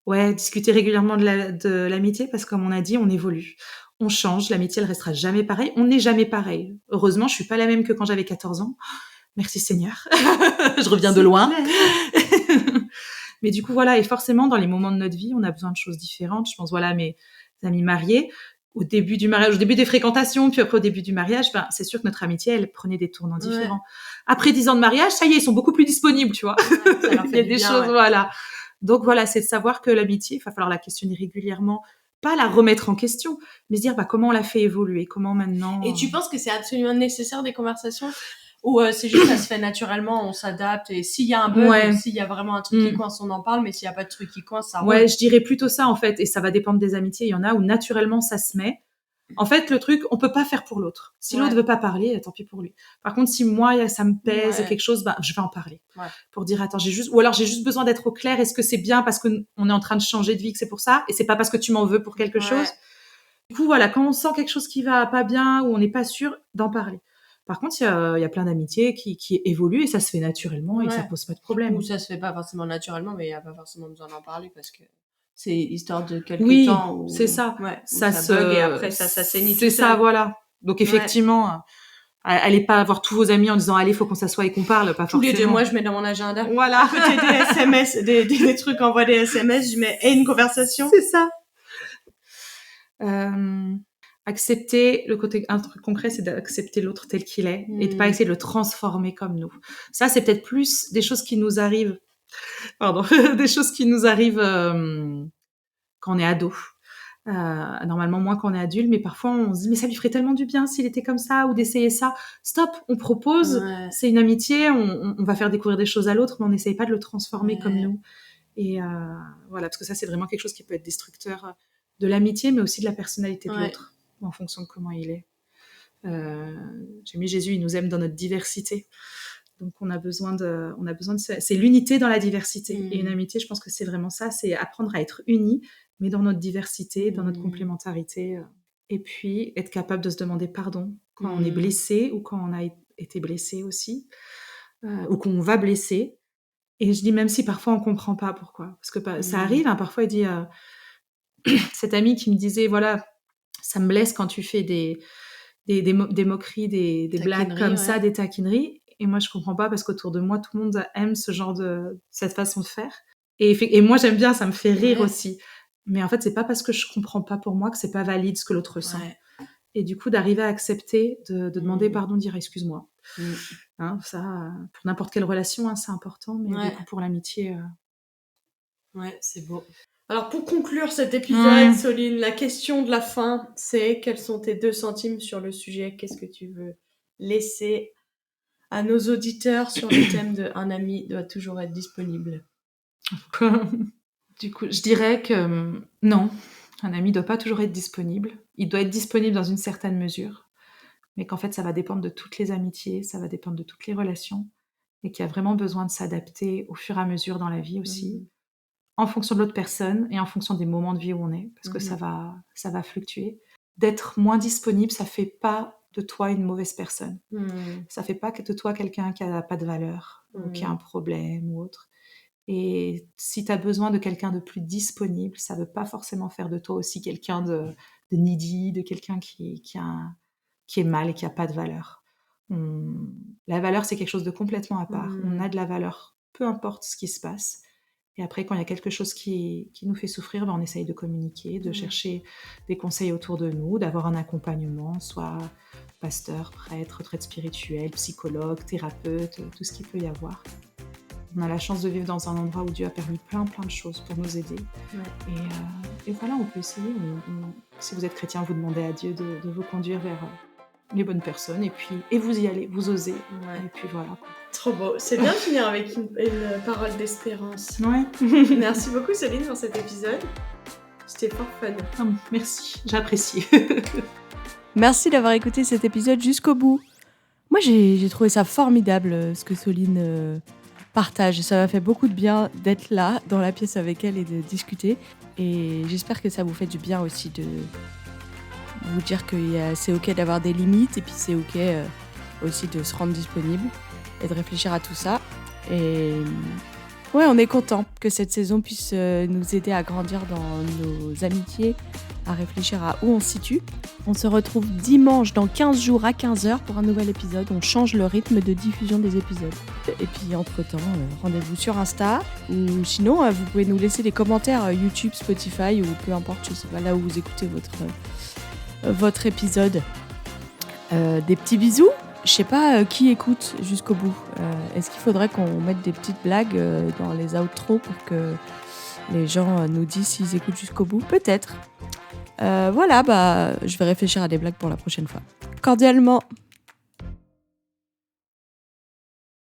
C: Ouais, discuter régulièrement de l'amitié parce que comme on a dit, on évolue. On change, l'amitié, elle restera jamais pareille. On n'est jamais pareil. Heureusement, je suis pas la même que quand j'avais 14 ans. Merci Seigneur. Je reviens de loin. Mais du coup, voilà, et forcément, dans les moments de notre vie, on a besoin de choses différentes. Je pense, voilà, mes amis mariés, au début du mariage, au début des fréquentations, puis après au début du mariage, c'est sûr que notre amitié, elle prenait des tournants différents. Après 10 ans de mariage, ça y est, ils sont beaucoup plus disponibles, tu vois.
B: Ça leur fait
C: il y a des
B: bien,
C: choses, voilà. Donc voilà, c'est de savoir que l'amitié, il va falloir la questionner régulièrement, pas la remettre en question, mais se dire comment on l'a fait évoluer, comment maintenant...
B: Et tu penses que c'est absolument nécessaire des conversations ou c'est juste ça se fait naturellement, on s'adapte et s'il y a un bug, s'il y a vraiment un truc qui coince, on en parle, mais s'il n'y a pas de truc qui coince, ça roule.
C: Ouais, je dirais plutôt ça en fait, et ça va dépendre des amitiés. Il y en a où naturellement ça se met. En fait, le truc, on peut pas faire pour l'autre. Si l'autre veut pas parler, tant pis pour lui. Par contre, si moi, ça me pèse quelque chose, je vais en parler. Pour dire, attends, j'ai juste besoin d'être au clair. Est-ce que c'est bien parce qu'on est en train de changer de vie que c'est pour ça? Et c'est pas parce que tu m'en veux pour quelque chose? Du coup, voilà, quand on sent quelque chose qui va pas bien ou on n'est pas sûr, d'en parler. Par contre, il y a plein d'amitiés qui évoluent et ça se fait naturellement et ça pose pas de problème.
B: Ou ça se fait pas forcément naturellement, mais il y a pas forcément besoin d'en parler parce que c'est histoire de quelques temps où
C: c'est ça.
B: Ça bug et après ça s'assainit tout seul.
C: C'est ça, voilà. Donc effectivement, allez pas voir tous vos amis en disant allez, faut qu'on s'assoie et qu'on parle, pas
B: tous
C: forcément.
B: les 2 mois, je mets dans mon agenda.
C: Voilà.
B: Peut-être des SMS, des trucs envoient des SMS, je mets une conversation.
C: C'est ça. Accepter un truc concret, c'est d'accepter l'autre tel qu'il est et de pas essayer de le transformer comme nous. Ça, c'est peut-être plus des choses qui nous arrivent. Pardon, des choses qui nous arrivent quand on est ado. Normalement moins quand on est adulte, mais parfois on se dit mais ça lui ferait tellement du bien s'il était comme ça ou d'essayer ça. Stop, on propose, c'est une amitié, on va faire découvrir des choses à l'autre, mais on n'essaye pas de le transformer comme nous. Et voilà, parce que ça c'est vraiment quelque chose qui peut être destructeur de l'amitié, mais aussi de la personnalité de l'autre, en fonction de comment il est. J'ai mis Jésus, il nous aime dans notre diversité. Donc on a besoin de c'est l'unité dans la diversité. Et une amitié, je pense que c'est vraiment ça, c'est apprendre à être unis, mais dans notre diversité, dans notre complémentarité. Et puis être capable de se demander pardon quand on est blessé ou quand on a été blessé aussi, ou qu'on va blesser. Et je dis même si parfois on comprend pas pourquoi, parce que ça arrive. Hein, parfois il dit cet ami qui me disait voilà, ça me blesse quand tu fais des moqueries, des blagues comme ça, des taquineries. Et moi, je comprends pas parce qu'autour de moi, tout le monde aime cette façon de faire. Et moi, j'aime bien, ça me fait rire aussi. Mais en fait, c'est pas parce que je comprends pas pour moi que c'est pas valide ce que l'autre ressent. Et du coup, d'arriver à accepter, de demander pardon, de dire excuse-moi. Hein, ça, pour n'importe quelle relation, hein, c'est important, mais du coup, pour l'amitié.
B: Ouais, c'est beau. Alors, pour conclure cet épisode, Soline, la question de la fin, c'est quels sont tes 2 centimes sur le sujet? Qu'est-ce que tu veux laisser à nos auditeurs sur le thème de un ami doit toujours être disponible?
C: Du coup, je dirais que non, un ami doit pas toujours être disponible. Il doit être disponible dans une certaine mesure, mais qu'en fait, ça va dépendre de toutes les amitiés, ça va dépendre de toutes les relations, et qu'il y a vraiment besoin de s'adapter au fur et à mesure dans la vie aussi, en fonction de l'autre personne et en fonction des moments de vie où on est, parce que ça va fluctuer. D'être moins disponible, ça fait pas de toi une mauvaise personne. Ça fait pas de toi quelqu'un qui a pas de valeur ou qui a un problème ou autre. Et si tu as besoin de quelqu'un de plus disponible, ça veut pas forcément faire de toi aussi quelqu'un de needy, de quelqu'un qui qui est mal et qui n'a pas de valeur. La valeur, c'est quelque chose de complètement à part. On a de la valeur, peu importe ce qui se passe. Et après, quand il y a quelque chose qui nous fait souffrir, on essaye de communiquer, de chercher des conseils autour de nous, d'avoir un accompagnement, soit pasteur, prêtre, retraite spirituelle, psychologue, thérapeute, tout ce qu'il peut y avoir. On a la chance de vivre dans un endroit où Dieu a permis plein de choses pour nous aider. Ouais. Et voilà, on peut essayer. Si vous êtes chrétien, vous demandez à Dieu de vous conduire vers les bonnes personnes. Et vous y allez, vous osez. Ouais. Et puis voilà.
B: Trop beau. C'est bien de finir avec une parole d'espérance.
C: Ouais.
B: Merci beaucoup Céline pour cet épisode. C'était fort fun.
C: Merci, j'apprécie.
A: Merci d'avoir écouté cet épisode jusqu'au bout. Moi, j'ai trouvé ça formidable ce que Soline partage. Ça m'a fait beaucoup de bien d'être là, dans la pièce avec elle et de discuter. Et j'espère que ça vous fait du bien aussi de vous dire que c'est OK d'avoir des limites et puis c'est OK aussi de se rendre disponible et de réfléchir à tout ça. Et ouais, on est content que cette saison puisse nous aider à grandir dans nos amitiés, à réfléchir à où on se situe. On se retrouve dimanche dans 15 jours à 15h pour un nouvel épisode. On change le rythme de diffusion des épisodes. Et puis entre-temps, rendez-vous sur Insta ou sinon, vous pouvez nous laisser des commentaires YouTube, Spotify ou peu importe, je sais pas, là où vous écoutez votre épisode. Des petits bisous. Je sais pas qui écoute jusqu'au bout. Est-ce qu'il faudrait qu'on mette des petites blagues dans les outros pour que les gens nous disent s'ils écoutent jusqu'au bout ? Peut-être. Voilà, je vais réfléchir à des blagues pour la prochaine fois. Cordialement.